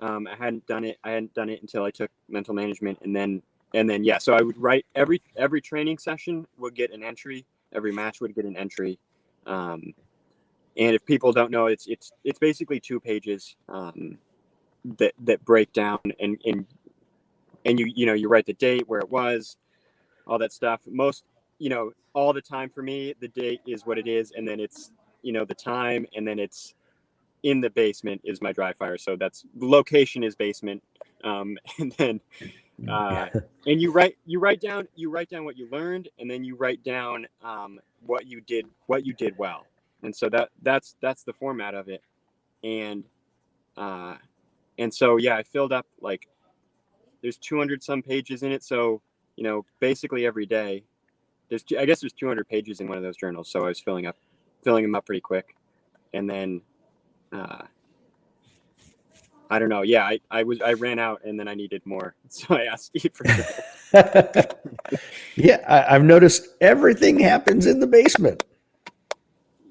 I hadn't done it until I took mental management, and then yeah. So I would write every training session would get an entry. Every match would get an entry. And if people don't know, it's basically 2 pages that break down, and you write the date, where it was, all that stuff. Most, all the time for me, the date is what it is, and then it's the time, and then it's in the basement is my dry fire. So that's location is basement. And then and you write down what you learned, and then you write down what you did well. And so that's the format of it. And so yeah, I filled up, like, there's 200 some pages in it. So basically every day I guess there's 200 pages in one of those journals. So I was filling them up pretty quick. And then I don't know. Yeah, I ran out, and then I needed more, so I asked Steve for it. Yeah, I've noticed everything happens in the basement.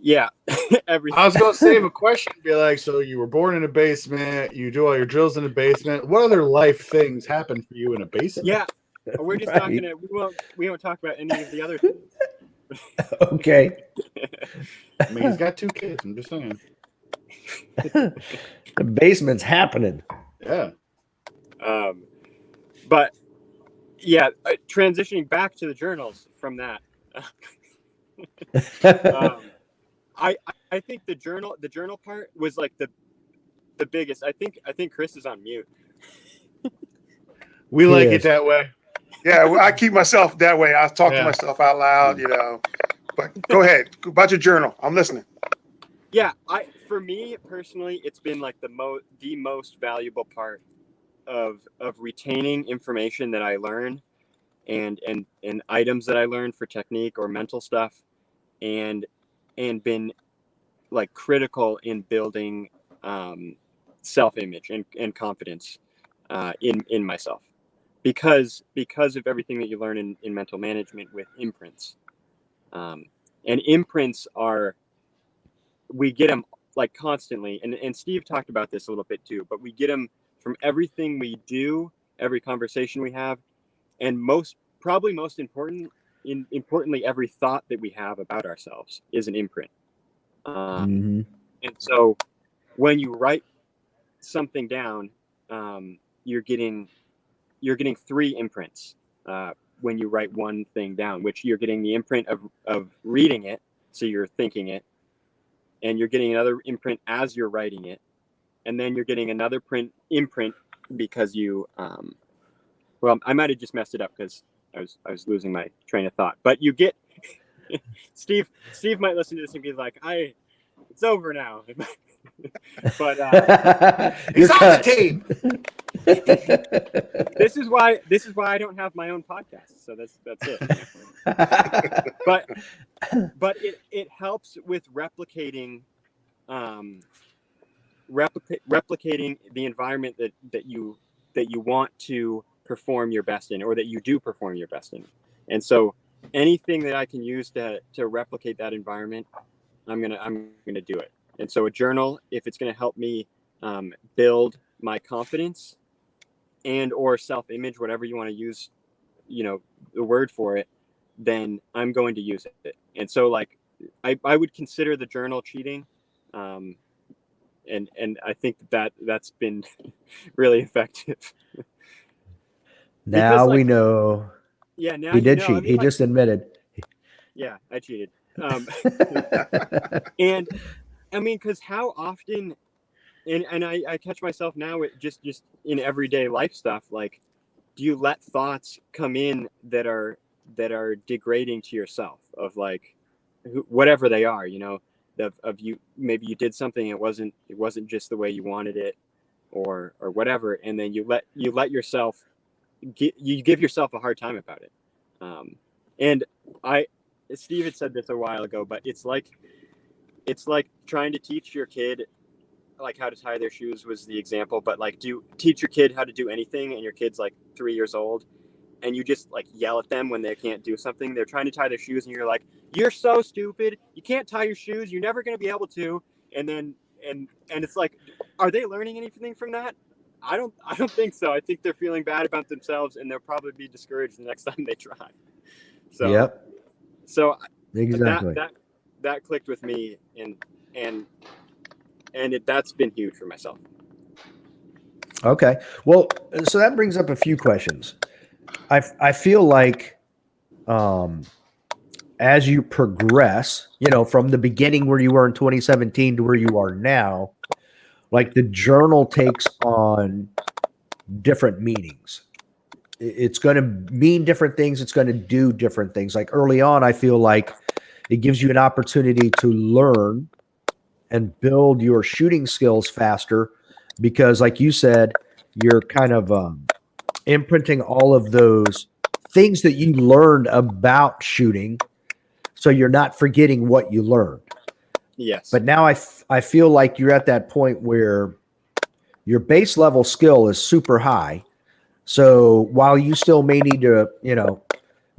Yeah, everything. I was going to save a question and be like, so you were born in a basement, you do all your drills in a basement. What other life things happen for you in a basement? Yeah, we're just not gonna. We won't talk about any of the other things. Okay. I mean, he's got 2 kids. I'm just saying. The basement's happening. Yeah. But yeah, transitioning back to the journals from that. I think the journal part was like the biggest. I think Chris is on mute. We like it that way. Yeah, I keep myself that way. I talk to myself out loud, But go ahead about your journal. I'm listening. Yeah, for me personally, it's been like the most valuable part of retaining information that I learn, and items that I learned for technique or mental stuff, and been like critical in building self-image and confidence in myself, because of everything that you learn in mental management with imprints. And imprints we get them like constantly, and Steve talked about this a little bit too, but we get them from everything we do, every conversation we have, and probably most importantly, every thought that we have about ourselves is an imprint. And so when you write something down, you're getting 3 imprints when you write one thing down, which you're getting the imprint of reading it, so you're thinking it, and you're getting another imprint as you're writing it, and then you're getting another imprint because you well, I might have just messed it up because I was losing my train of thought. But you get Steve might listen to this and be like, it's over now. But He's on the team. this is why I don't have my own podcast. So that's it. But it helps with replicating replicating the environment that you want to perform your best in, or that you do perform your best in. And so anything that I can use to replicate that environment, I'm gonna do it. And so a journal, if it's gonna help me build my confidence and or self-image, whatever you want to use, the word for it, then I'm going to use it. And so like I would consider the journal cheating. And I think that's been really effective. Now Because, we know. Yeah, now He did I cheat. mean, He just admitted. Yeah, I cheated. And I mean, because how often, and I catch myself now with just in everyday life stuff, like, do you let thoughts come in that are degrading to yourself, of like whatever they are, of you, maybe you did something, it wasn't just the way you wanted it, or whatever, and then you let yourself you give yourself a hard time about it. And Steve had said this a while ago, but it's like trying to teach your kid like how to tie their shoes was the example, but like, teach your kid how to do anything, and your kid's like 3 years old, and you just like yell at them when they can't do something. They're trying to tie their shoes, and you're like, you're so stupid, you can't tie your shoes, you're never going to be able to. And then and it's like, are they learning anything from that? I don't think so. I think they're feeling bad about themselves, and they'll probably be discouraged the next time they try. So Yep. so Exactly. that clicked with me, and that's been huge for myself. Okay. Well, so that brings up a few questions. I feel like as you progress, from the beginning where you were in 2017 to where you are now, like the journal takes on different meanings. It's going to mean different things. It's going to do different things. Like early on, I feel like it gives you an opportunity to learn and build your shooting skills faster, because like you said, you're kind of imprinting all of those things that you learned about shooting, so you're not forgetting what you learned. Yes. But now I feel like you're at that point where your base level skill is super high. So while you still may need to,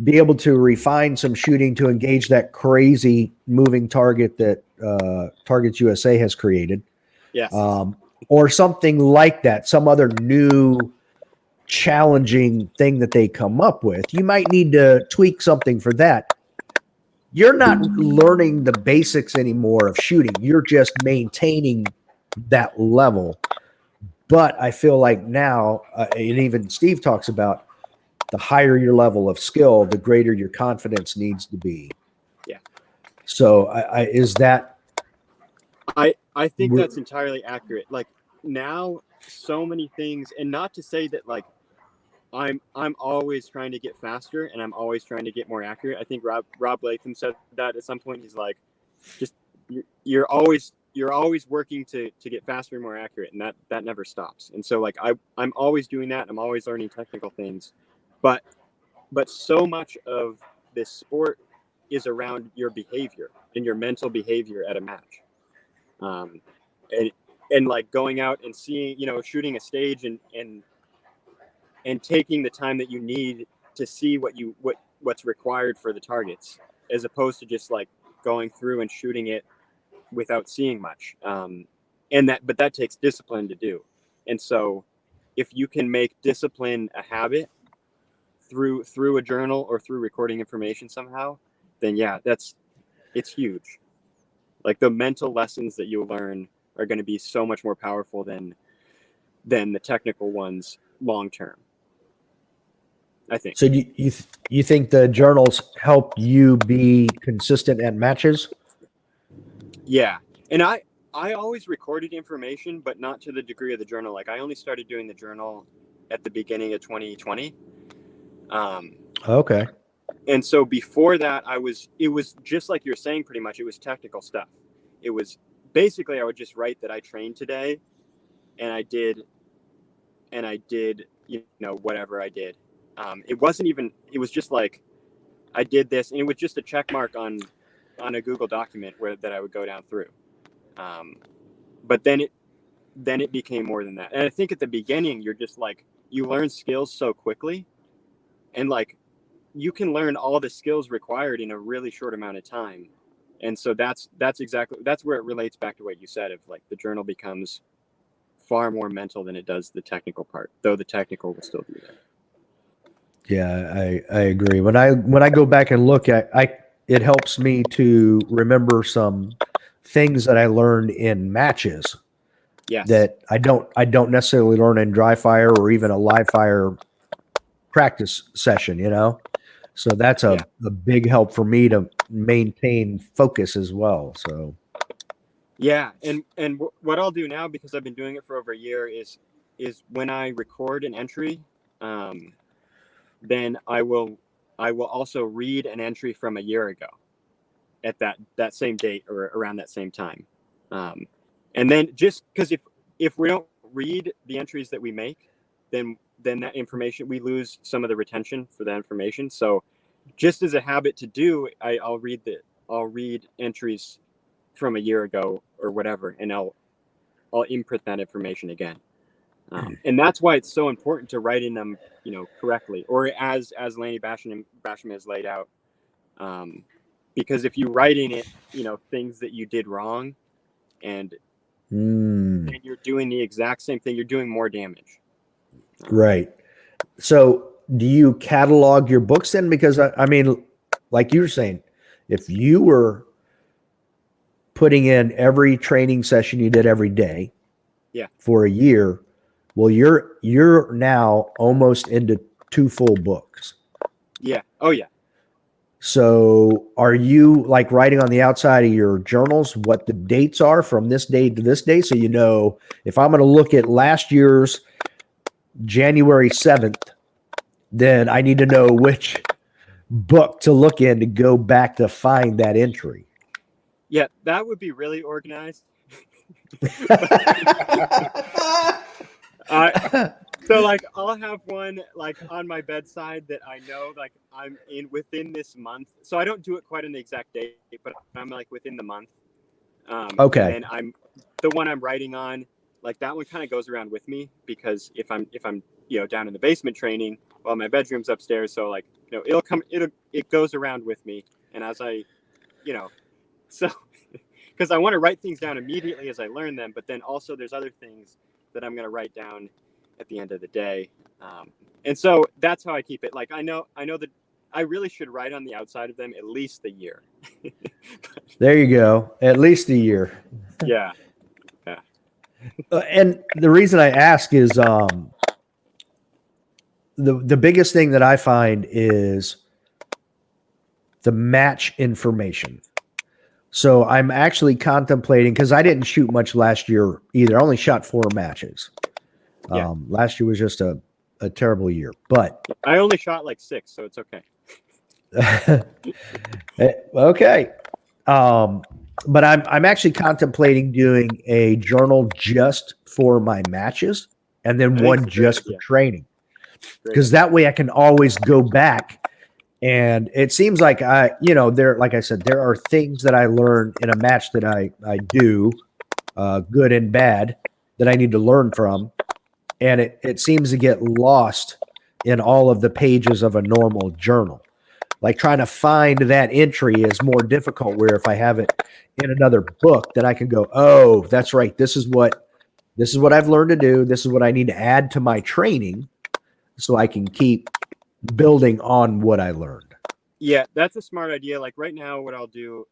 be able to refine some shooting to engage that crazy moving target that Targets USA has created, Yes. or something like that, some other new challenging thing that they come up with, you might need to tweak something for that. You're not learning the basics anymore of shooting. You're just maintaining that level. But I feel like now, and even Steve talks about, the higher your level of skill, the greater your confidence needs to be. Yeah. So is that? I think that's entirely accurate. Like, now, so many things, and not to say that like I'm always trying to get faster, and I'm always trying to get more accurate. I think Rob Latham said that at some point. He's like, just you're always working to get faster and more accurate, and that never stops. And so like I'm always doing that. I'm always learning technical things, but so much of this sport is around your behavior and your mental behavior at a match. And like going out and seeing, shooting a stage and taking the time that you need to see what's required for the targets, as opposed to just like going through and shooting it without seeing much. But that takes discipline to do. And so if you can make discipline a habit through a journal or through recording information somehow, then yeah, it's huge. Like, the mental lessons that you'll learn are going to be so much more powerful than the technical ones long term, I think. So you think the journals help you be consistent at matches? Yeah. And I always recorded information, but not to the degree of the journal. Like, I only started doing the journal at the beginning of 2020. Okay. And so before that, it was just like you're saying, pretty much. It was technical stuff. It was basically, I would just write that I trained today, and I did, whatever I did. It wasn't even, it was just like, I did this, and it was just a check mark on a Google document that I would go down through. But then it became more than that. And I think at the beginning, you're just like, you learn skills so quickly, and like, you can learn all the skills required in a really short amount of time. And so that's where it relates back to what you said of like the journal becomes far more mental than it does the technical part, though the technical will still be there. Yeah, I agree. When I go back and look at it helps me to remember some things that I learned in matches Yes. that I don't necessarily learn in dry fire or even a live fire practice session, you know? So that's a big help for me to maintain focus as well. So yeah, and what I'll do now, because I've been doing it for over a year, is when I record an entry, then I will also read an entry from a year ago at that same date or around that same time. And then just because if we don't read the entries that we make, then that information, we lose some of the retention for that information. So just as a habit to do, I'll read entries from a year ago or whatever, and I'll input that information again. And that's why it's so important to write in them, correctly, or as Lanny Basham has laid out. Because if you write in it, things that you did wrong, and then you're doing the exact same thing, you're doing more damage. right. So do you catalog your books then? Because I mean, like you were saying, if you were putting in every training session you did every day for a year, well, you're now almost into 2 full books. Yeah. Oh yeah. So are you like writing on the outside of your journals what the dates are from this day to this day? So, if I'm going to look at last year's January 7th, then I need to know which book to look in to go back to find that entry. Yeah, that would be really organized. So like I'll have one like on my bedside that I know like I'm in within this month. So I don't do it quite on the exact date, but I'm like within the month. Okay. And then the one I'm writing on, like that one kind of goes around with me, because if I'm down in the basement training while my bedroom's upstairs, so like it goes around with me, and as I so because I want to write things down immediately as I learn them, but then also there's other things that I'm going to write down at the end of the day. And so that's how I keep it. Like I know that I really should write on the outside of them at least a year. There you go. At least a year. Yeah. And the reason I ask is the biggest thing that I find is the match information. So I'm actually contemplating, because I didn't shoot much last year either. I only shot 4 matches. Yeah. Last year was just a terrible year, but I only shot like 6, so it's okay. okay. But I'm actually contemplating doing a journal just for my matches, and then one just for training, because that way I can always go back. And it seems like like I said, there are things that I learn in a match that I do, good and bad, that I need to learn from. And it seems to get lost in all of the pages of a normal journal. Like trying to find that entry is more difficult, where if I have it in another book, then I can go, oh, that's right. This is what I've learned to do. This is what I need to add to my training so I can keep building on what I learned. Yeah, that's a smart idea. Like right now, what I'll do,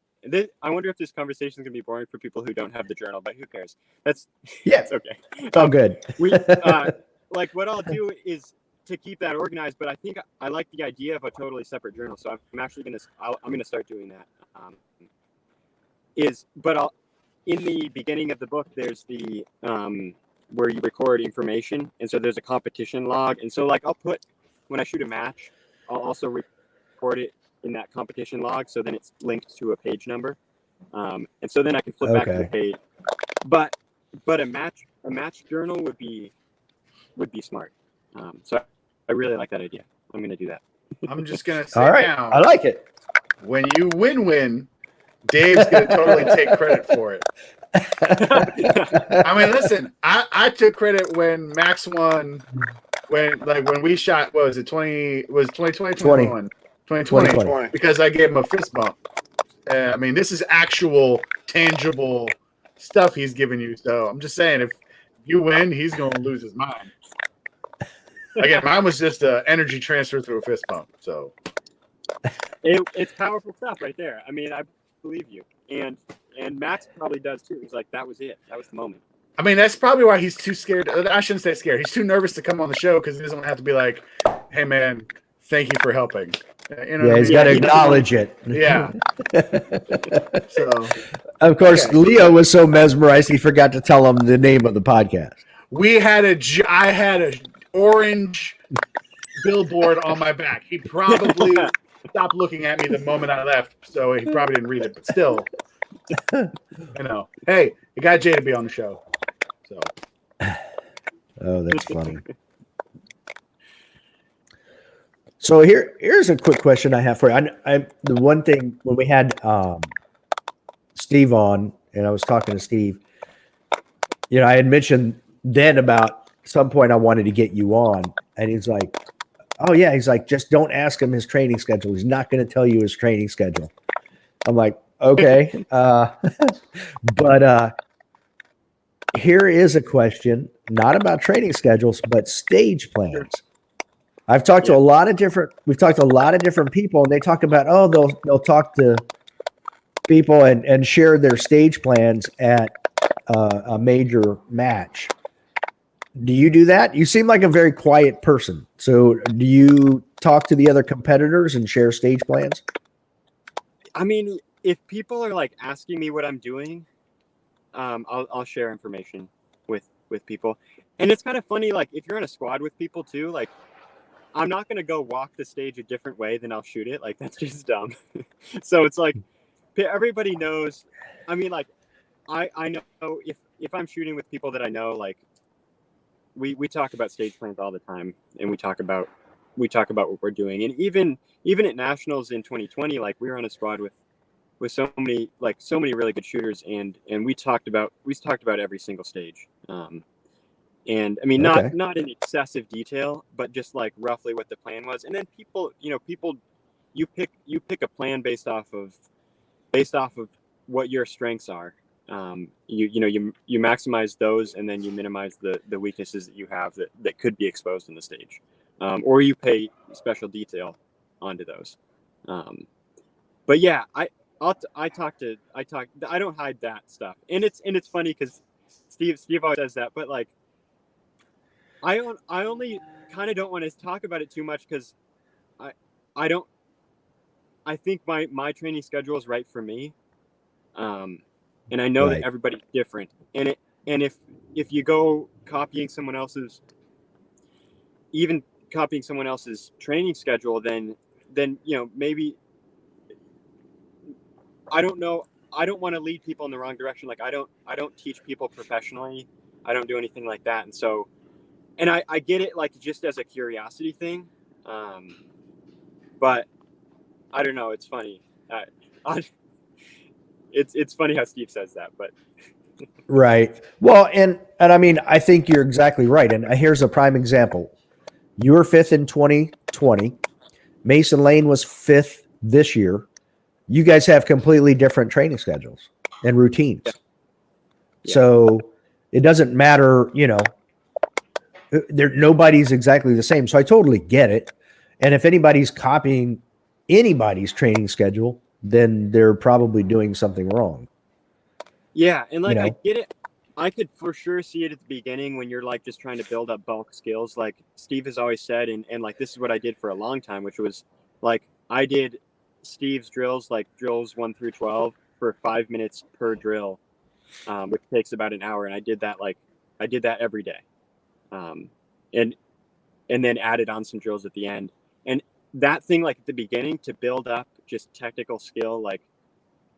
I wonder if this conversation is going to be boring for people who don't have the journal, but who cares? It's okay. It's all good. Like what I'll do is to keep that organized, but I think I like the idea of a totally separate journal. So I'm actually I'm going to start doing that. In the beginning of the book, there's the where you record information, and so there's a competition log, and so like I'll put, when I shoot a match, I'll also record it in that competition log, so then it's linked to a page number, and so then I can flip back to the page. But a match journal would be smart. So I really like that idea. I'm going to do that. I'm just gonna say All right, now, I like it. when you win, Dave's gonna totally take credit for it. I mean, listen, I took credit when Max won. When we shot, what was it? 2020, 2020. because I gave him a fist bump. I mean, this is actual tangible stuff he's giving you. So I'm just saying, if you win, he's gonna lose his mind. Again, mine was just an energy transfer through a fist bump. So it's powerful stuff right there. I mean, I believe you, and Max probably does too. He's like, that was it. That was the moment. I mean, that's probably why he's too scared. I shouldn't say scared. He's too nervous to come on the show because he doesn't have to be like, "Hey, man, thank you for helping." You know, He's got to acknowledge it. Yeah. So, of course, Leo was so mesmerized he forgot to tell him the name of the podcast. I had a orange billboard on my back. He probably stopped looking at me the moment I left, so he probably didn't read it. But still, hey, you got Jay to be on the show. So, oh, that's funny. So here's a quick question I have for you. I the one thing when we had Steve on, and I was talking to Steve, I had mentioned then about some point I wanted to get you on, and he's like, "Oh yeah," he's like, "Just don't ask him his training schedule. He's not going to tell you his training schedule." I'm like, "Okay," but here is a question, not about training schedules, but stage plans. I've talked to a lot of different people, and they talk about, they'll talk to people and share their stage plans at a major match. Do you do that? You seem like a very quiet person. So do you talk to the other competitors and share stage plans? I mean, if people are like asking me what I'm doing, I'll share information with people. And it's kind of funny, like if you're in a squad with people too, like I'm not going to go walk the stage a different way than I'll shoot it. Like that's just dumb. So it's like everybody knows. I mean, like I know if I'm shooting with people that I know, like we talk about stage plans all the time, and we talk about what we're doing. And even at nationals in 2020, like we were on a squad with so many really good shooters, and we talked about every single stage. And I mean, not in excessive detail, but just like roughly what the plan was. And then people, you pick a plan based off of what your strengths are. You maximize those, and then you minimize the weaknesses that you have that could be exposed in the stage, or you pay special detail onto those. But yeah, I don't hide that stuff, and it's funny because Steve always says that, but like I only kind of don't want to talk about it too much because I think my training schedule is right for me, and I know that everybody's different, and if you go copying someone else's training schedule, then maybe I don't know. I don't want to lead people in the wrong direction. Like I don't teach people professionally. I don't do anything like that. And so, and I get it, like just as a curiosity thing. But I don't know. It's funny. It's funny how Steve says that, but. Right. Well, and I mean, I think you're exactly right. And here's a prime example. You were 5th in 2020. Mason Lane was 5th this year. You guys have completely different training schedules and routines. Yeah. So it doesn't matter, nobody's exactly the same. So I totally get it. And if anybody's copying anybody's training schedule, then they're probably doing something wrong. Yeah. And like, I get it. I could for sure see it at the beginning when you're like just trying to build up bulk skills. Like Steve has always said, and like, this is what I did for a long time, which was like, I did Steve's drills, like drills 1 through 12 for 5 minutes per drill, which takes about an hour. And I did that every day. And then added on some drills at the end. that thing, like at the beginning, to build up just technical skill, like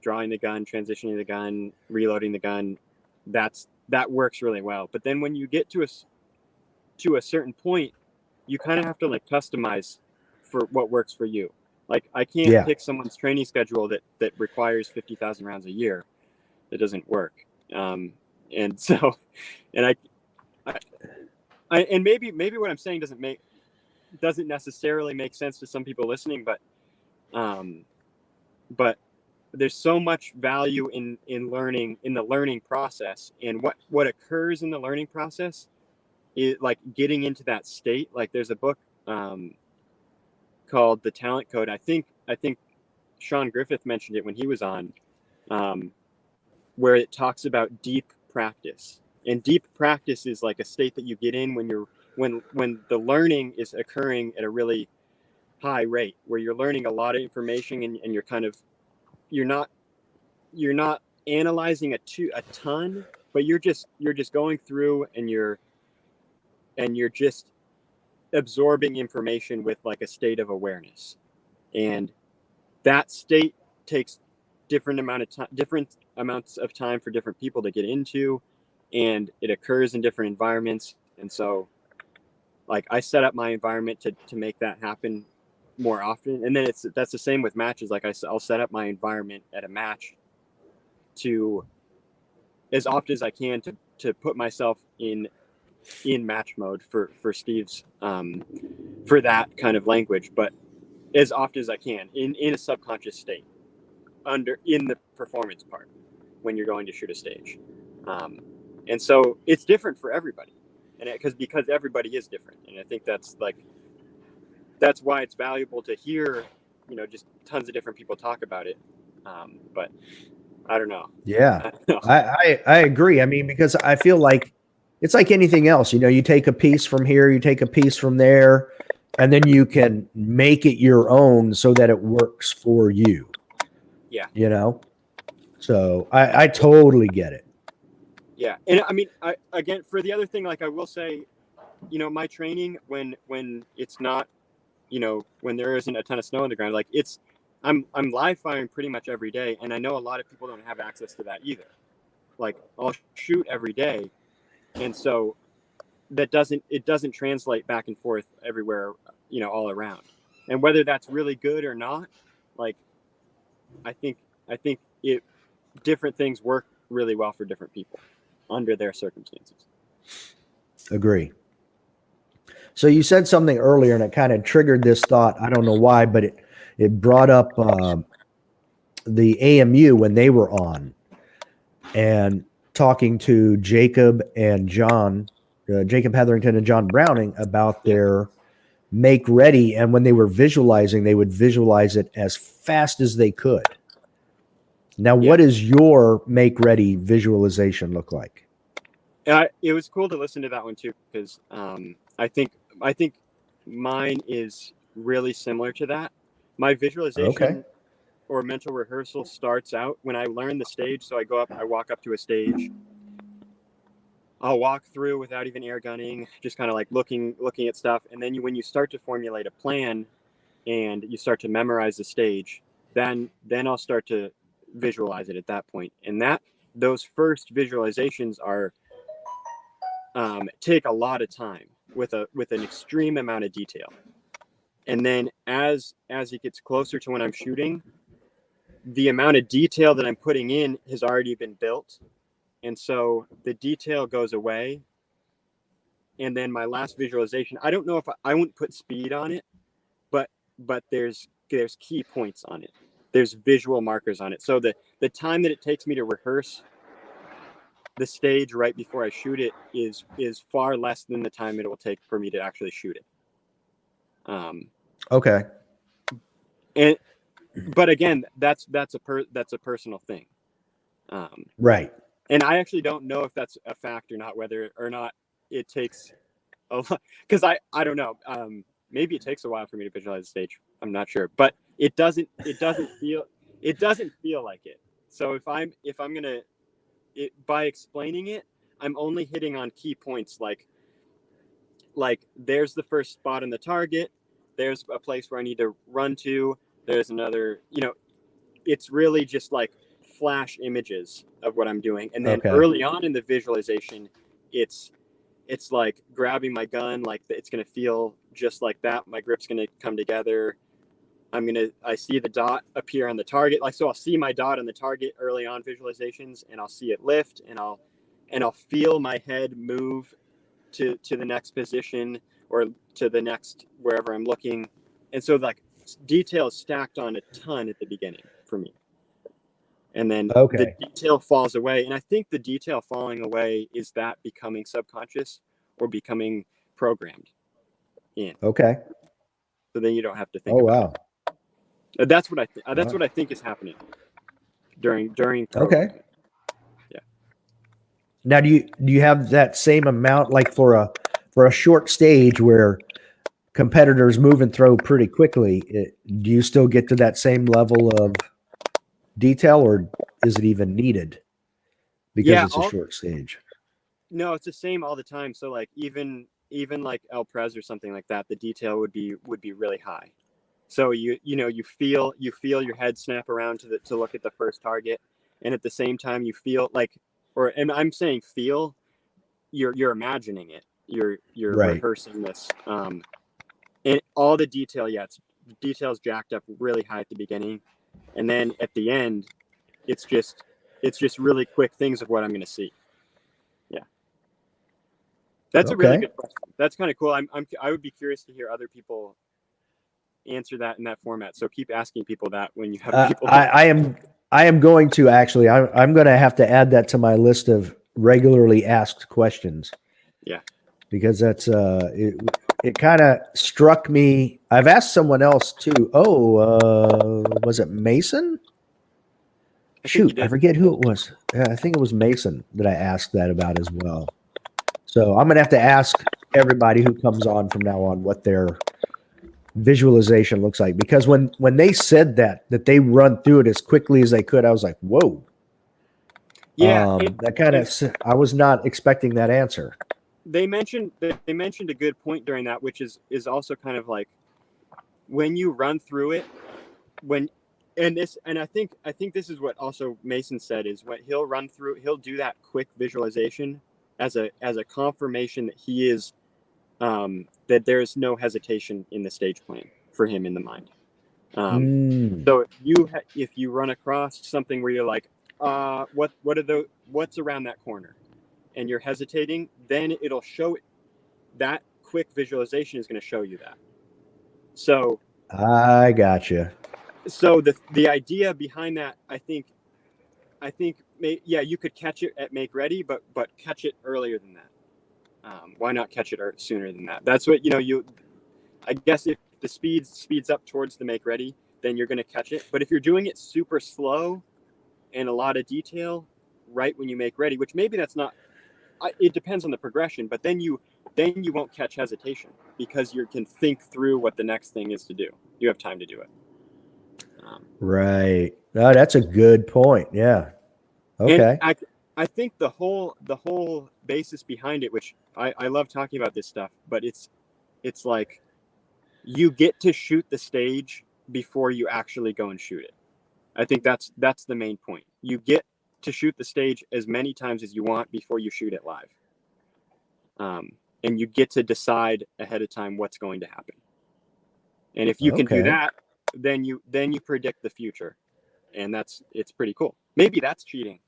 drawing the gun, transitioning the gun, reloading the gun, that works really well. But then when you get to a certain point, you kind of have to like customize for what works for you. Like I can't Yeah. pick someone's training schedule that requires 50,000 rounds a year. It doesn't work. And so, and I and maybe what I'm saying doesn't necessarily make sense to some people listening, but there's so much value in learning, in the learning process, and what occurs in the learning process is like getting into that state. Like there's a book called The Talent Code. I think Sean Griffith mentioned it when he was on, where it talks about deep practice. And deep practice is like a state that you get in when the learning is occurring at a really high rate, where you're learning a lot of information, and you're kind of you're not analyzing a ton, but you're just going through, and you're just absorbing information with like a state of awareness. And that state takes different amounts of time for different people to get into, and it occurs in different environments. And so like I set up my environment to make that happen more often. And then that's the same with matches. Like I'll set up my environment at a match to, as often as I can, to put myself in match mode for Steve's for that kind of language, but as often as I can in a subconscious state in the performance part when you're going to shoot a stage. And so it's different for everybody, and because everybody is different. And I think that's why it's valuable to hear, just tons of different people talk about it. But I don't know. Yeah, I agree. I mean, because I feel like it's like anything else. You take a piece from here, you take a piece from there, and then you can make it your own so that it works for you. Yeah. So I totally get it. Yeah. And I mean, again, for the other thing, like I will say, my training when it's not, when there isn't a ton of snow on the ground, like I'm live firing pretty much every day. And I know a lot of people don't have access to that either. Like I'll shoot every day. And so it doesn't translate back and forth everywhere, all around. And whether that's really good or not, like, I think different things work really well for different people under their circumstances. Agree. So you said something earlier, and it kind of triggered this thought. I don't know why, but it brought up the AMU when they were on, and talking to Jacob and John, Jacob Hetherington and John Browning, about their make ready. And when they were visualizing, they would visualize it as fast as they could. Now, what does your make ready visualization look like? It was cool to listen to that one too, because I think mine is really similar to that. My visualization or mental rehearsal starts out when I learn the stage. So I walk up to a stage. I'll walk through without even air gunning, just kind of like looking at stuff. And then when you start to formulate a plan and you start to memorize the stage, then I'll start to visualize it at that point. And those first visualizations are take a lot of time with an extreme amount of detail. And then as it gets closer to when I'm shooting, the amount of detail that I'm putting in has already been built. And so the detail goes away. And then my last visualization, I don't know if I wouldn't put speed on it, but there's key points on it. There's visual markers on it. So the time that it takes me to rehearse the stage right before I shoot it is far less than the time it will take for me to actually shoot it. Okay. But again, that's a personal thing. Right. And I actually don't know if that's a fact or not, whether or not it takes a lot, because I don't know. Maybe it takes a while for me to visualize the stage. I'm not sure, but it doesn't feel like it. So if I'm gonna by explaining it, I'm only hitting on key points like there's the first spot on the target, there's a place where I need to run to. There's another, it's really just like flash images of what I'm doing. And then Okay. early on in the visualization, it's like grabbing my gun, like it's going to feel just like that. My grip's going to come together. I see the dot appear on the target. Like, so I'll see my dot on the target early on visualizations, and I'll see it lift, and I'll feel my head move to the next position or to the next, wherever I'm looking. And so like details stacked on a ton at the beginning for me. And then the detail falls away. And I think the detail falling away is that becoming subconscious or becoming programmed in. Okay. So then you don't have to think about it. That's what I think. That's what I think is happening during programming. Okay. Yeah. Now, do you have that same amount, like for a short stage where competitors move and throw pretty quickly? Do you still get to that same level of detail, or is it even needed because it's a short stage? No, it's the same all the time. So like even like El Pres or something like that, the detail would be really high. So you feel your head snap around to look at the first target, and at the same time you feel like, and I'm saying feel, you're imagining it, you're right. rehearsing this, and all the detail, the detail's jacked up really high at the beginning, and then at the end, it's just really quick things of what I'm going to see. Yeah, that's a really good question. That's kind of cool. I would be curious to hear other people answer that in that format. So keep asking people that when you have people. I am going to actually. I'm going to have to add that to my list of regularly asked questions. Yeah, because that's it kind of struck me. I've asked someone else too. Was it Mason? Shoot, I forget who it was. I think it was Mason that I asked that about as well. So I'm going to have to ask everybody who comes on from now on what their visualization looks like, because when they said that they run through it as quickly as they could, I was like, whoa. Yeah, that kind of, I was not expecting that answer. They mentioned a good point during that, which is also kind of like when you run through it, and I think this is what also Mason said, is what he'll do that quick visualization as a confirmation that he is that there's no hesitation in the stage plan for him in the mind. So if you run across something where you're like, what's around that corner, and you're hesitating, then it'll show it. That quick visualization is going to show you that. So I gotcha. So the idea behind that, I think, you could catch it at make ready, but catch it earlier than that. Why not catch it sooner than that? That's what I guess if the speeds up towards the make ready, then you're going to catch it. But if you're doing it super slow and a lot of detail right when you make ready, which maybe that's not. It depends on the progression, but then you won't catch hesitation because you can think through what the next thing is to do. You have time to do it. Right. Oh, that's a good point. Yeah. Okay. And I think the whole basis behind it, which I love talking about this stuff, but it's like you get to shoot the stage before you actually go and shoot it. I think that's the main point. You get to shoot the stage as many times as you want before you shoot it live. And you get to decide ahead of time what's going to happen. And if you can do that, then you predict the future. And it's pretty cool. Maybe that's cheating.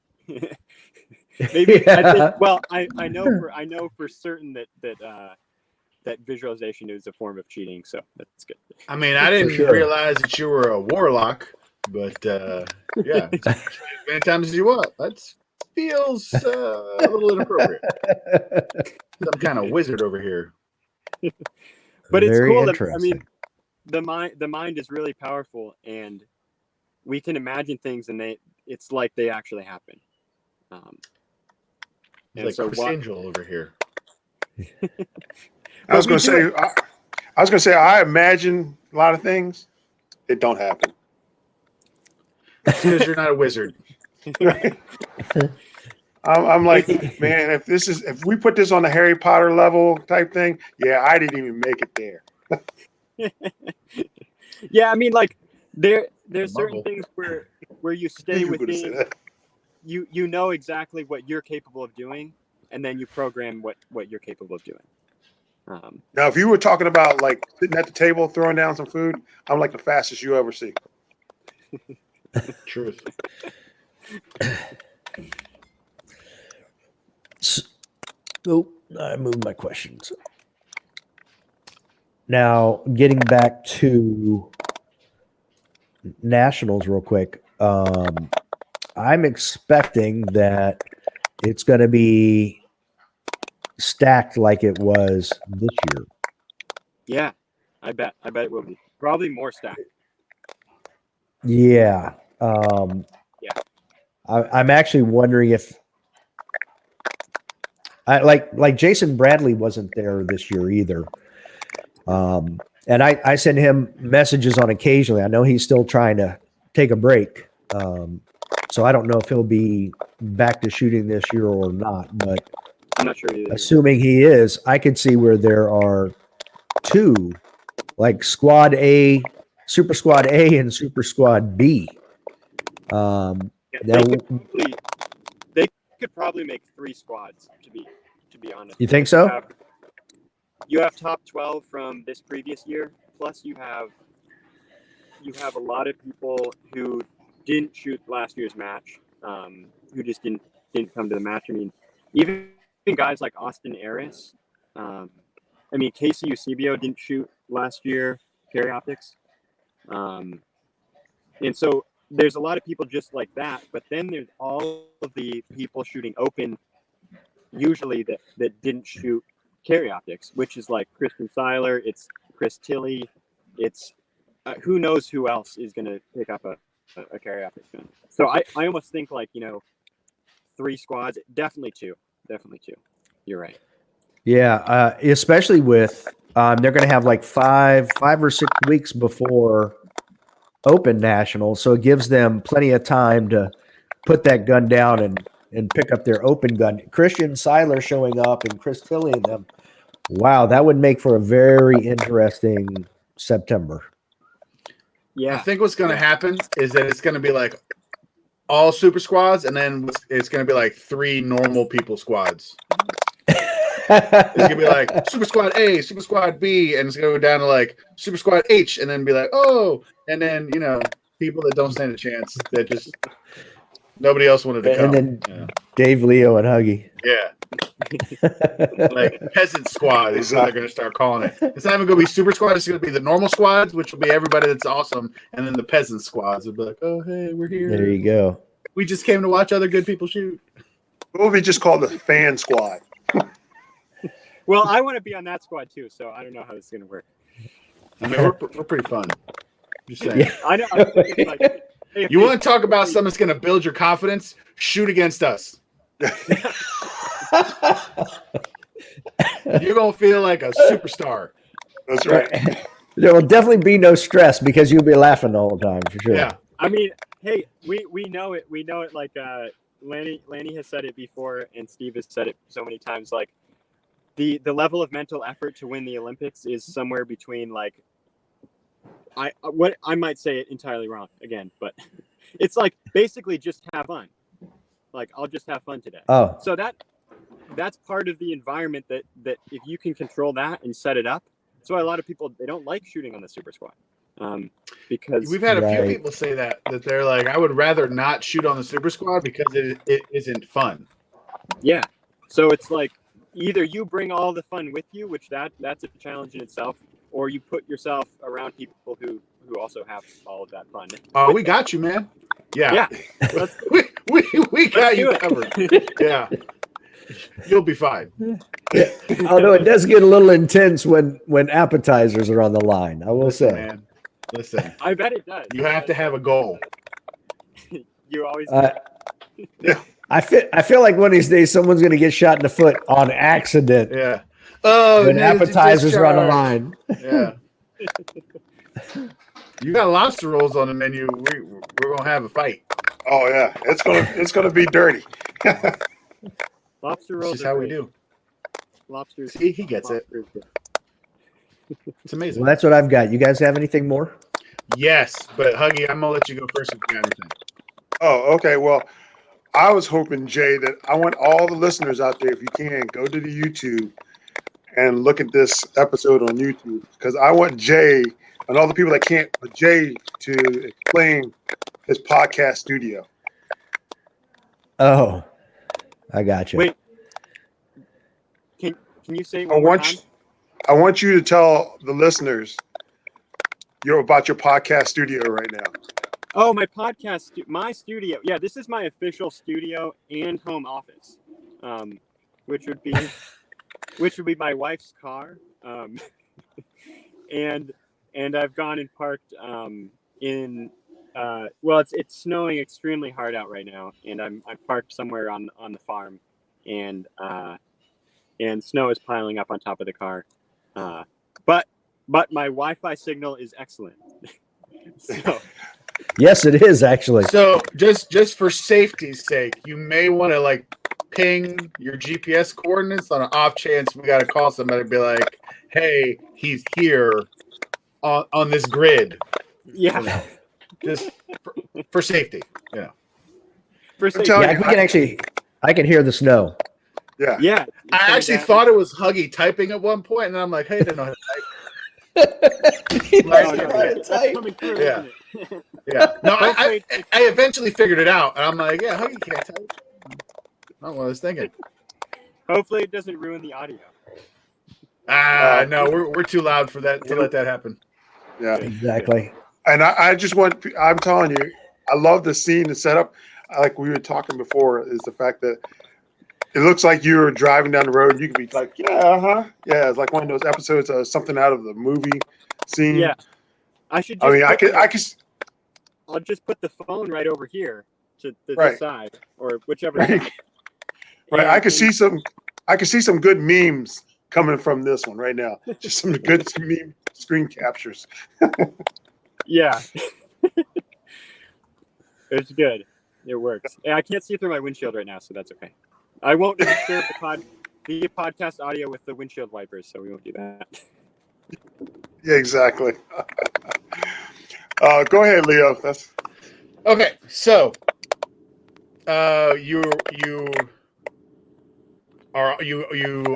Maybe yeah. I know for certain that visualization is a form of cheating, so that's good. I mean, I didn't realize that you were a warlock, but yeah, as many times as you want. That feels a little inappropriate. Some kind of wizard over here. But it's cool. I mean, the mind is really powerful, and we can imagine things, and it's like they actually happen. It's like Chris Angel over here. I was going to say, I imagine a lot of things. It don't happen. Because you're not a wizard. Right? I'm like, man, if we put this on the Harry Potter level type thing, yeah, I didn't even make it there. Yeah, I mean, like there's certain Mumble. things where you stay You were gonna say within that. you know exactly what you're capable of doing, and then you program what you're capable of doing. Now, if you were talking about like sitting at the table throwing down some food, I'm like the fastest you ever see. Truth. Oh, I moved my questions. Now, getting back to nationals real quick. I'm expecting that it's going to be stacked like it was this year. Yeah, I bet it will be probably more stacked. Yeah. Yeah. I'm actually wondering if like Jason Bradley wasn't there this year either. And I send him messages on occasionally. I know he's still trying to take a break. So I don't know if he'll be back to shooting this year or not, but I'm not sure either. assuming he is, I could see where there are two, like Squad A, Super Squad A, and Super Squad B. Yeah, Now, they could probably make 3 squads to be honest. you think so? You have top 12 from this previous year, plus you have a lot of people who didn't shoot last year's match, who just didn't come to the match. I mean, even guys like Austin Aris. I mean, Casey Eusebio didn't shoot last year, carry optics. And so there's a lot of people just like that. But then there's all of the people shooting open, usually that didn't shoot carry optics, which is like Christian Seiler, it's Chris Tilley, it's who knows who else is going to pick up a carry optics gun. So I almost think like, 3 squads, definitely two. You're right. Yeah, especially with they're going to have like 5 or 6 weeks before Open Nationals, so it gives them plenty of time to put that gun down and pick up their open gun. Christian Seiler showing up and Chris Tilley and them. Wow, that would make for a very interesting September. Yeah. I think what's going to happen is that it's going to be like all super squads, and then it's going to be like 3 normal people squads. It's going to be like Super Squad A, Super Squad B, and it's going to go down to like Super Squad H, and then be like, oh, and then, people that don't stand a chance, that just nobody else wanted to come. And then Dave, Leo, and Huggy. Yeah. Like peasant squad is what they're going to start calling it. It's not even going to be super squad. It's going to be the normal squads, which will be everybody that's awesome, and then the peasant squads will be like, "Oh, hey, we're here. There you go. We just came to watch other good people shoot." What would be just called the fan squad? Well, I want to be on that squad too, so I don't know how this is going to work. I mean, we're pretty fun. Just saying. Yeah. I know. I'm thinking, like, hey, You want to talk about something that's going to build your confidence? Shoot against us. You're going to feel like a superstar. That's right. There will definitely be no stress because you'll be laughing the whole time for sure. Yeah. I mean, hey, we know it. We know it. Like Lanny has said it before, and Steve has said it so many times. Like the level of mental effort to win the Olympics is somewhere between like I might say it entirely wrong again, but it's like basically just have fun. Like I'll just have fun today. Oh, So that's part of the environment that if you can control that and set it up. That's why a lot of people, they don't like shooting on the super squad. Because We've had a few Right. people say that they're like, I would rather not shoot on the super squad because it isn't fun. yeah. So it's like either you bring all the fun with you, which that's a challenge in itself, or you put yourself around people who also have all of that fun. Oh, we got you, man. Yeah. Yeah. we got you do it. covered. Yeah. You'll be fine. although it does get a little intense when appetizers are on the line, I will Listen, say. man. Listen. I bet it does. You have to have a goal. You always I feel like one of these days someone's going to get shot in the foot on accident Yeah. Oh, when negative appetizers are on the discharge. line. Yeah. You got lobster rolls on the menu. We're gonna have a fight. Oh yeah, it's gonna be dirty. lobster That's rolls. just are how we great. do. Lobsters. See, he gets it. lobsters. It's amazing. Well, that's what I've got. You guys have anything more? Yes, but Huggy, I'm gonna let you go first if you got anything. Oh, okay. Well, I was hoping, Jay, that I want all the listeners out there, if you can, go to the YouTube and look at this episode on YouTube, because I want Jay and all the people that can't, but Jay to explain his podcast studio. Oh, I got you. Wait, can you say it I one more want time? I want you to tell the listeners about your podcast studio right now. Oh, my podcast, my studio. Yeah, this is my official studio and home office, which would be my wife's car, and I've gone and parked in. Well, it's snowing extremely hard out right now, and I'm parked somewhere on the farm, and snow is piling up on top of the car, but my Wi-Fi signal is excellent. So. Yes, it is actually. So just for safety's sake, you may want to like ping your GPS coordinates on an off chance we got to call somebody and be like, "Hey, he's here on this grid." Yeah, You know, just for safety. You know. for safety. telling Yeah, we can actually. I can hear the snow. Yeah. Yeah, I actually thought it was Huggy typing at one point, and I'm like, "Hey, I don't know how to type." Oh, no, that's coming through, Yeah. isn't it? Yeah. No, Hopefully I eventually figured it out, and I'm like, "Yeah, Huggy can't type." Not what I was thinking. Hopefully it doesn't ruin the audio. No, we're too loud for that to let that happen. Yeah. Exactly. And I'm telling you, I love the scene, the setup. Like we were talking before, is the fact that it looks like you're driving down the road. You can be like, yeah, it's like one of those episodes of something out of the movie scene. Yeah, I should. I Just mean, I could. I'll just put the phone right over here to the Right. this side or whichever. Right. Side. Right. And- I could see some. I could see some good memes coming from this one right now. Just some good meme screen captures. Yeah, it's good. It works. And I can't see through my windshield right now, so that's okay. I won't disturb the podcast audio with the windshield wipers, so we won't do that. Yeah, exactly. Go ahead, Leo. That's Okay, so you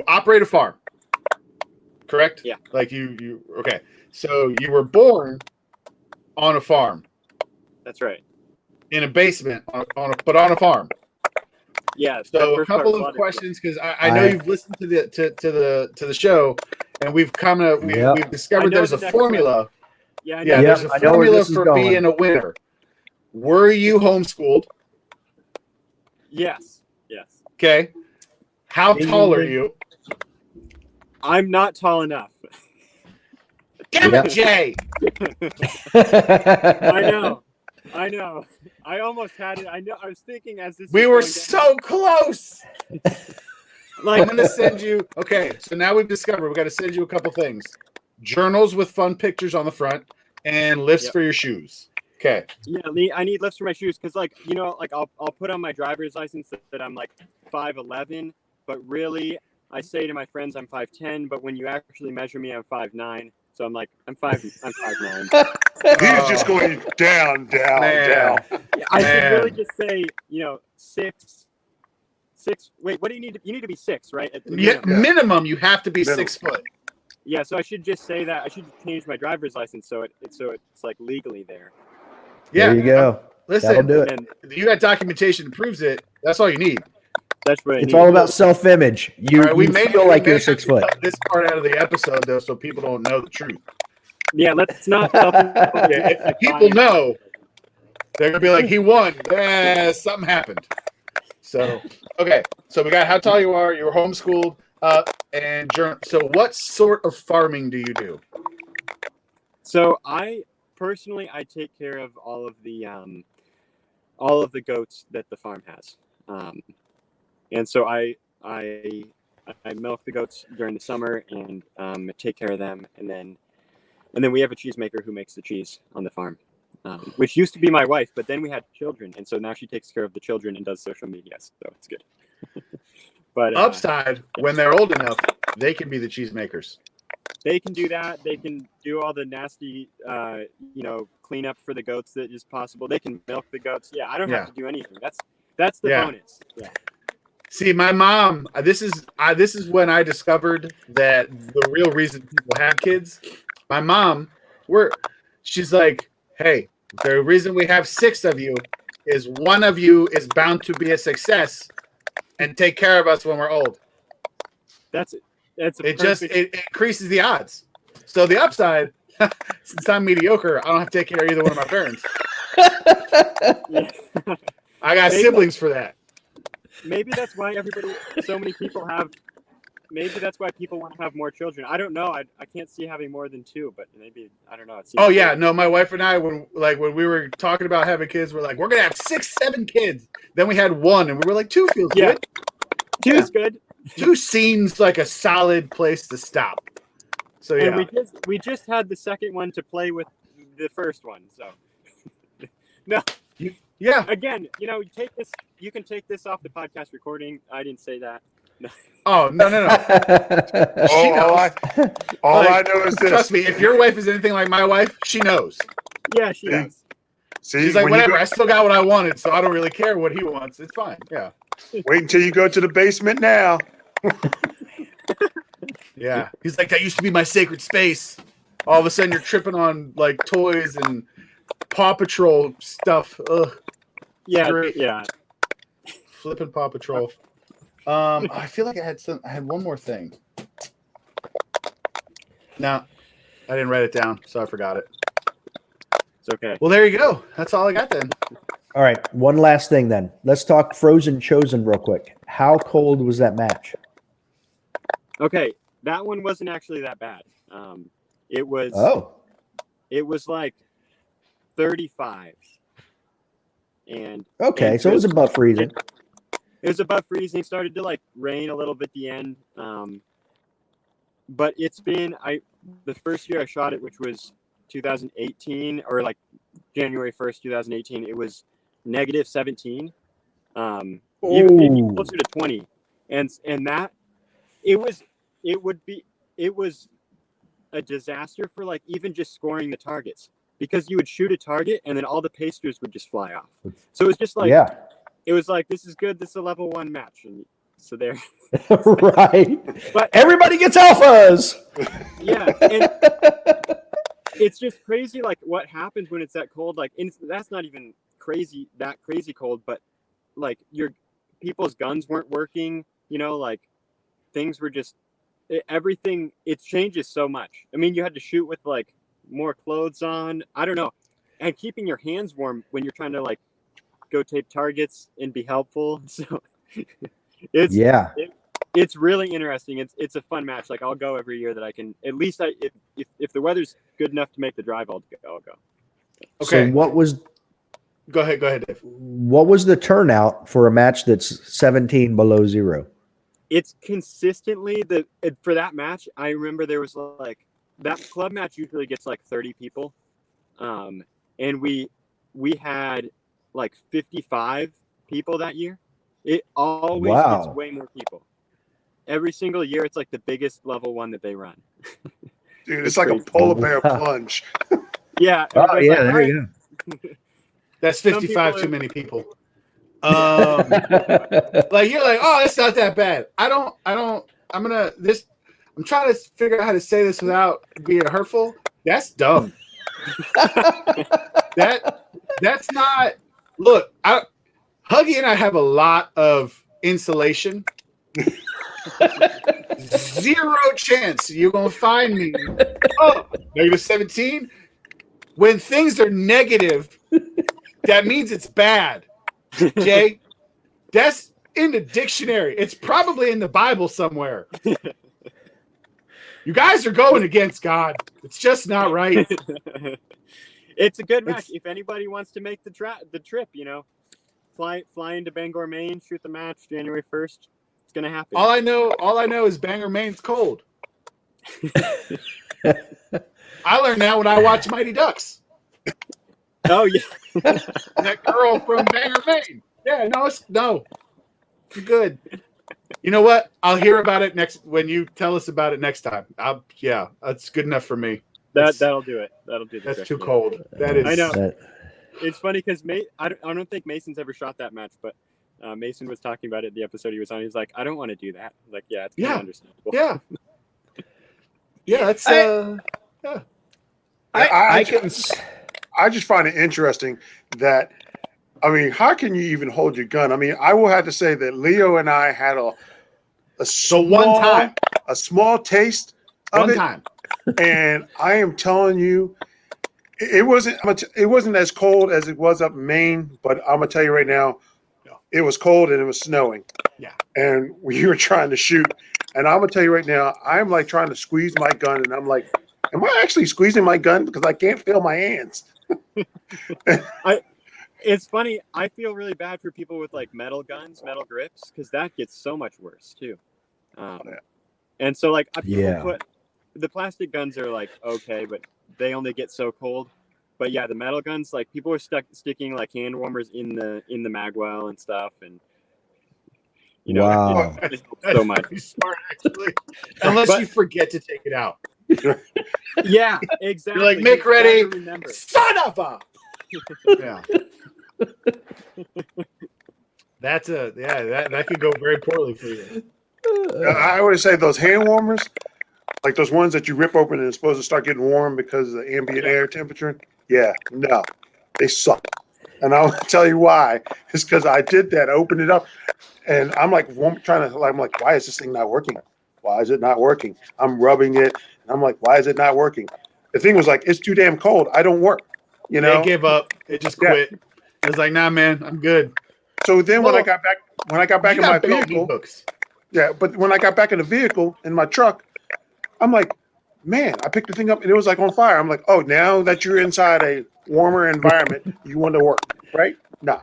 operate a farm, correct? Yeah. Like you okay. So you were born on a farm That's right. in a basement on a farm. Yeah. So a couple of questions because I know you've listened to the show, and we've we've discovered there's a formula. Yeah. Yeah, there's a formula for being a winner. Were you homeschooled? Yes. Yes. Okay. How tall are you? I'm not tall enough. Damn it, Jay! I know. I almost had it. I know. I was thinking as this. We were so close. Like, I'm gonna send you. Okay, so now we've discovered we got to send you a couple things: journals with fun pictures on the front, and lifts for your shoes. Okay. Yeah, I need lifts for my shoes because, like, I'll put on my driver's license that I'm like 5'11", but really I say to my friends I'm 5'10", but when you actually measure me, I'm 5'9". So I'm like, I'm 5'9". he's just going down. Man. I should really just say, 6. Wait, what do you need? You need to be 6, right? Minimum, you have to be 6 foot. Yeah, so I should just say that. I should change my driver's license so it's like legally there. Yeah, there you go. Listen, That'll do it. And you got documentation that proves it. That's all you need. that's what I It's need. all about self-image. You, All right, you feel like you're 6 foot. Cut this part out of the episode though, so people don't know the truth. Yeah, let's not. If people know, they're gonna be like, "He won." Something happened. So okay, so we got how tall you are. You were homeschooled, and so what sort of farming do you do? So I take care of all of the goats that the farm has, and so I milk the goats during the summer and take care of them, and then we have a cheesemaker who makes the cheese on the farm, which used to be my wife, but then we had children, and so now she takes care of the children and does social media, so it's good. But Upside, when they're old enough, they can be the cheesemakers. they can do that. They can do all the nasty, cleanup for the goats that is possible. They can milk the goats. Yeah, I don't have to do anything. That's the bonus. Yeah. See, my mom. This is when I discovered that the real reason people have kids. My mom, she's like, hey, the reason we have 6 of you is one of you is bound to be a success and take care of us when we're old. It increases the odds. So the upside, since I'm mediocre, I don't have to take care of either one of my parents. Yeah. I got siblings for that. Maybe that's why maybe that's why people want to have more children. I don't know. I can't see having more than 2, but maybe, I don't know. Oh yeah, no, my wife and I, when we were talking about having kids, we're like, we're gonna have 6, 7 kids. Then we had 1, and we were like, 2 feels good. 2 is good. 2 seems like a solid place to stop. So yeah, and we just had the second one to play with the first one. So no, yeah. Again, you can take this off the podcast recording. I didn't say that. No. Oh no. I know is this. Trust me, if your wife is anything like my wife, she knows. Yeah, she does. See, she's like, whatever. I still got what I wanted, so I don't really care what he wants. It's fine. Yeah. Wait until you go to the basement now. Yeah. He's like, that used to be my sacred space. All of a sudden, you're tripping on like toys and Paw Patrol stuff. Ugh. Yeah. Great. Yeah. Flipping Paw Patrol. I feel like I had one more thing. No, I didn't write it down, so I forgot it. It's okay. Well, there you go. That's all I got then. All right, one last thing then. Let's talk Frozen Chosen real quick. How cold was that match? Okay, that one wasn't actually that bad. It was like 35. And okay, so it was above freezing. It was above freezing. It started to like rain a little bit at the end. But it's been the first year I shot it, which was 2018, or like January 1st, 2018, it was negative 17. Even closer to 20. And that it was a disaster for like even just scoring the targets, because you would shoot a target and then all the pasters would just fly off. So it was just like, it was like, this is good. This is a level 1 match. And so there. Right. But everybody gets alphas. Yeah. And it's just crazy. Like what happens when it's that cold, like, and that's not even crazy cold, but like people's guns weren't working, like things were just, everything, it changes so much. I mean, you had to shoot with like more clothes on, I don't know, and keeping your hands warm when you're trying to like go tape targets and be helpful. So it's really interesting. It's a fun match. Like I'll go every year that I can. At least if the weather's good enough to make the drive, I'll go. Okay. So Go ahead, Dave. What was the turnout for a match that's 17 below zero? It's consistently for that match. I remember there was like that club match usually gets like 30 people, and we had like 55 people that year. It always gets way more people. Every single year, it's like the biggest level 1 that they run. Dude, it's like crazy. A polar bear plunge. Yeah. Oh yeah, there you go. That's 55 too many people. Like you're like, oh, it's not that bad. I'm trying to figure out how to say this without being hurtful. That's dumb. That's not. Look, Huggy and I have a lot of insulation. Zero chance you're gonna find me. Oh, negative 17. When things are negative, that means it's bad. Jay, that's in the dictionary. It's probably in the Bible somewhere. You guys are going against God. It's just not right. It's a good match. If anybody wants to make the trip, fly into Bangor, Maine, shoot the match January 1st. It's gonna happen. All I know is Bangor, Maine's cold. I learned that when I watch Mighty Ducks. Oh yeah, that girl from Bangor, Maine. Yeah, no, you're good. You know what? I'll hear about it when you tell us about it next time. Yeah, that's good enough for me. That'll do it. That'll do the That's trick, too yeah. cold. That is. I know. That- It's funny because I don't think Mason's ever shot that match, but Mason was talking about it the episode he was on. He's like, I don't want to do that. I was like, yeah, it's kind of understandable. Yeah. Yeah, that's I can. I just find it interesting that, I mean, how can you even hold your gun? I mean, I will have to say that Leo and I had a small taste of one it, time. and I am telling you, it wasn't as cold as it was up in Maine. But I'm gonna tell you right now, it was cold and it was snowing. Yeah, and we were trying to shoot, and I'm gonna tell you right now, I'm like trying to squeeze my gun, and I'm like, am I actually squeezing my gun because I can't feel my hands? It's funny. I feel really bad for people with like metal guns, metal grips, because that gets so much worse too. And so like people put the plastic guns are like okay, but they only get so cold. But yeah, the metal guns, like people are sticking like hand warmers in the mag well and stuff, and you know, Wow. it helps so much. Pretty smart, actually. Unless you forget to take it out. Yeah, exactly. You're like, make ready, remember. son of a. Yeah. That could go very poorly for you. I always say those hand warmers, like those ones that you rip open and it's supposed to start getting warm because of the ambient air temperature. Yeah, no, they suck. And I'll tell you why. It's because I did that. I opened it up, and I'm like, I'm like, why is this thing not working? Why is it not working? I'm rubbing it, and I'm like, why is it not working? The thing was like, it's too damn cold. I don't work. You know, It gave up. It just quit. It was like, nah, man, I'm good. So then when I got back in my vehicle, but when I got back in the vehicle in my truck, I'm like, man, I picked the thing up and it was like on fire. I'm like, oh, now that you're inside a warmer environment, you want to work, right? No.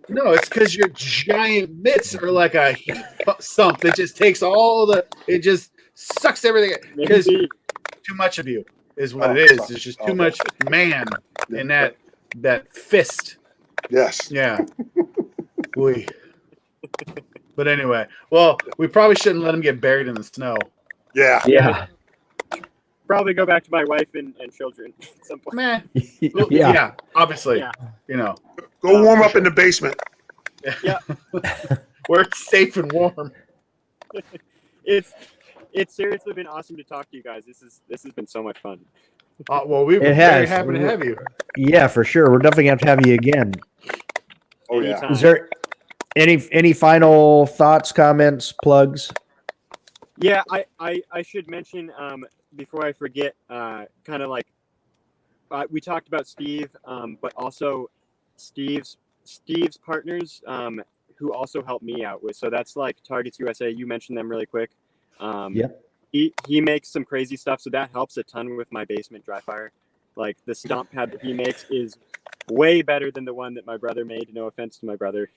No, it's because your giant mitts are like a heat sump that just takes it just sucks everything. Because too much of you is what it is. It's just too much man in that fist. Yes. Yeah. But anyway, well, we probably shouldn't let him get buried in the snow. Yeah. Probably go back to my wife and children at some point. Man. Yeah, obviously. Yeah. You know. Go warm up in the basement. Yeah. Where it's safe and warm. It's seriously been awesome to talk to you guys. This has been so much fun. Well, we're very happy to have you. Yeah, for sure. We're definitely going to have you again. Oh, yeah. Is there any final thoughts, comments, plugs? Yeah, I should mention before I forget, kind of like we talked about Steve, but also Steve's partners who also helped me out with. So that's like Targets USA. You mentioned them really quick. He makes some crazy stuff, so that helps a ton with my basement dry fire. Like the stomp pad that he makes is way better than the one that my brother made. No offense to my brother.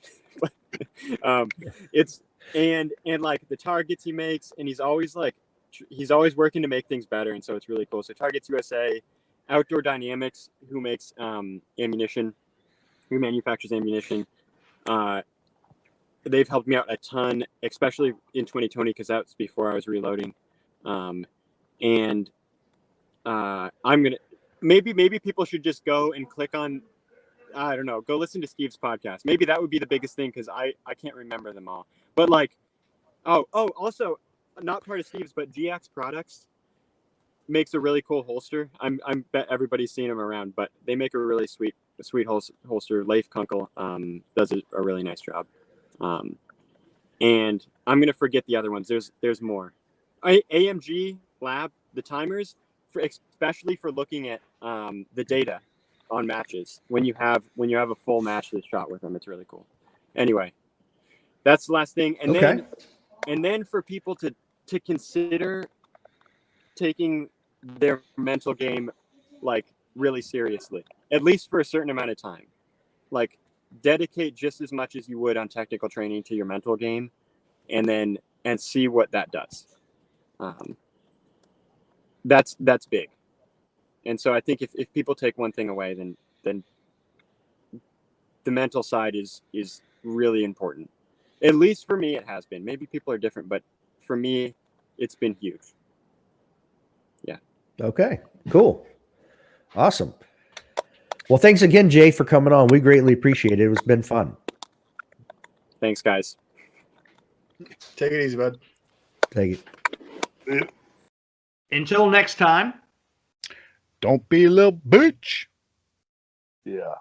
It's and like the targets he makes, and he's always working to make things better, and so it's really cool. So Targets USA, Outdoor Dynamics, who makes ammunition, who manufactures ammunition, they've helped me out a ton, especially in 2020 because that's before I was reloading. And I'm gonna maybe people should just go and click on, I don't know, go listen to Steve's podcast. Maybe that would be the biggest thing because I can't remember them all. But like, also not part of Steve's, but GX Products makes a really cool holster. I'm bet everybody's seen them around, but they make a really sweet holster. Leif Kunkel does a really nice job. And I'm gonna forget the other ones. There's more. AMG Lab, the timers, especially for looking at the data on matches when you have a full match that's shot with them. It's really cool. Anyway, that's the last thing. And then for people to consider taking their mental game like really seriously, at least for a certain amount of time. Like dedicate just as much as you would on technical training to your mental game, and see what that does. That's big. And so I think if people take one thing away, then the mental side is really important. At least for me, it has been. Maybe people are different, but for me, it's been huge. Yeah. Okay, cool. Awesome. Well, thanks again, Jay, for coming on. We greatly appreciate it. It's been fun. Thanks, guys. Take it easy, bud. Take it. Until next time. Don't be a little bitch. Yeah.